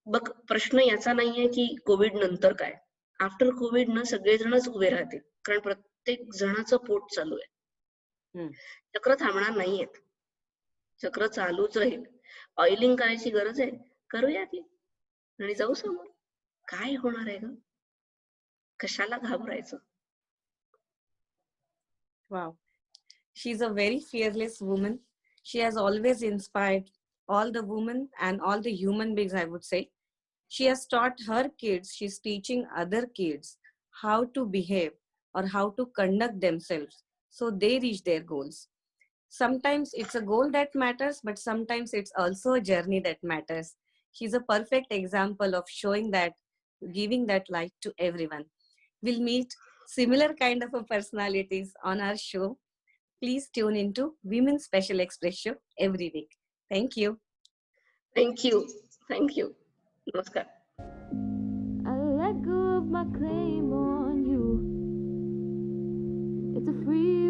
बघ, प्रश्न याचा नाहीये की कोविड नंतर काय. आफ्टर कोविड न सगळेजणच उभे राहतील, कारण प्रत्येक जणाचं पोट चालू आहे. चक्र थांबणार नाहीयेत, चक्र चालूच राहील. ऑइलिंग करायची गरज आहे, करूया की, आणि जाऊ समोर. काय होणार आहे ग, कशाला घाबरायचं. Wow. She's a very fearless woman. She has always inspired all the women and all the human beings, I would say. She has taught her kids, she's teaching other kids how to behave or how to conduct themselves so they reach their goals. Sometimes it's a goal that matters, but sometimes it's also a journey that matters. She's a perfect example of showing that, giving that light to everyone. We'll meet similar kind of a personalities on our show. Please tune into Women's Special Express show every week. Thank you. Thank you. Thank you. Namaskar. I let go of my claim on you. It's a free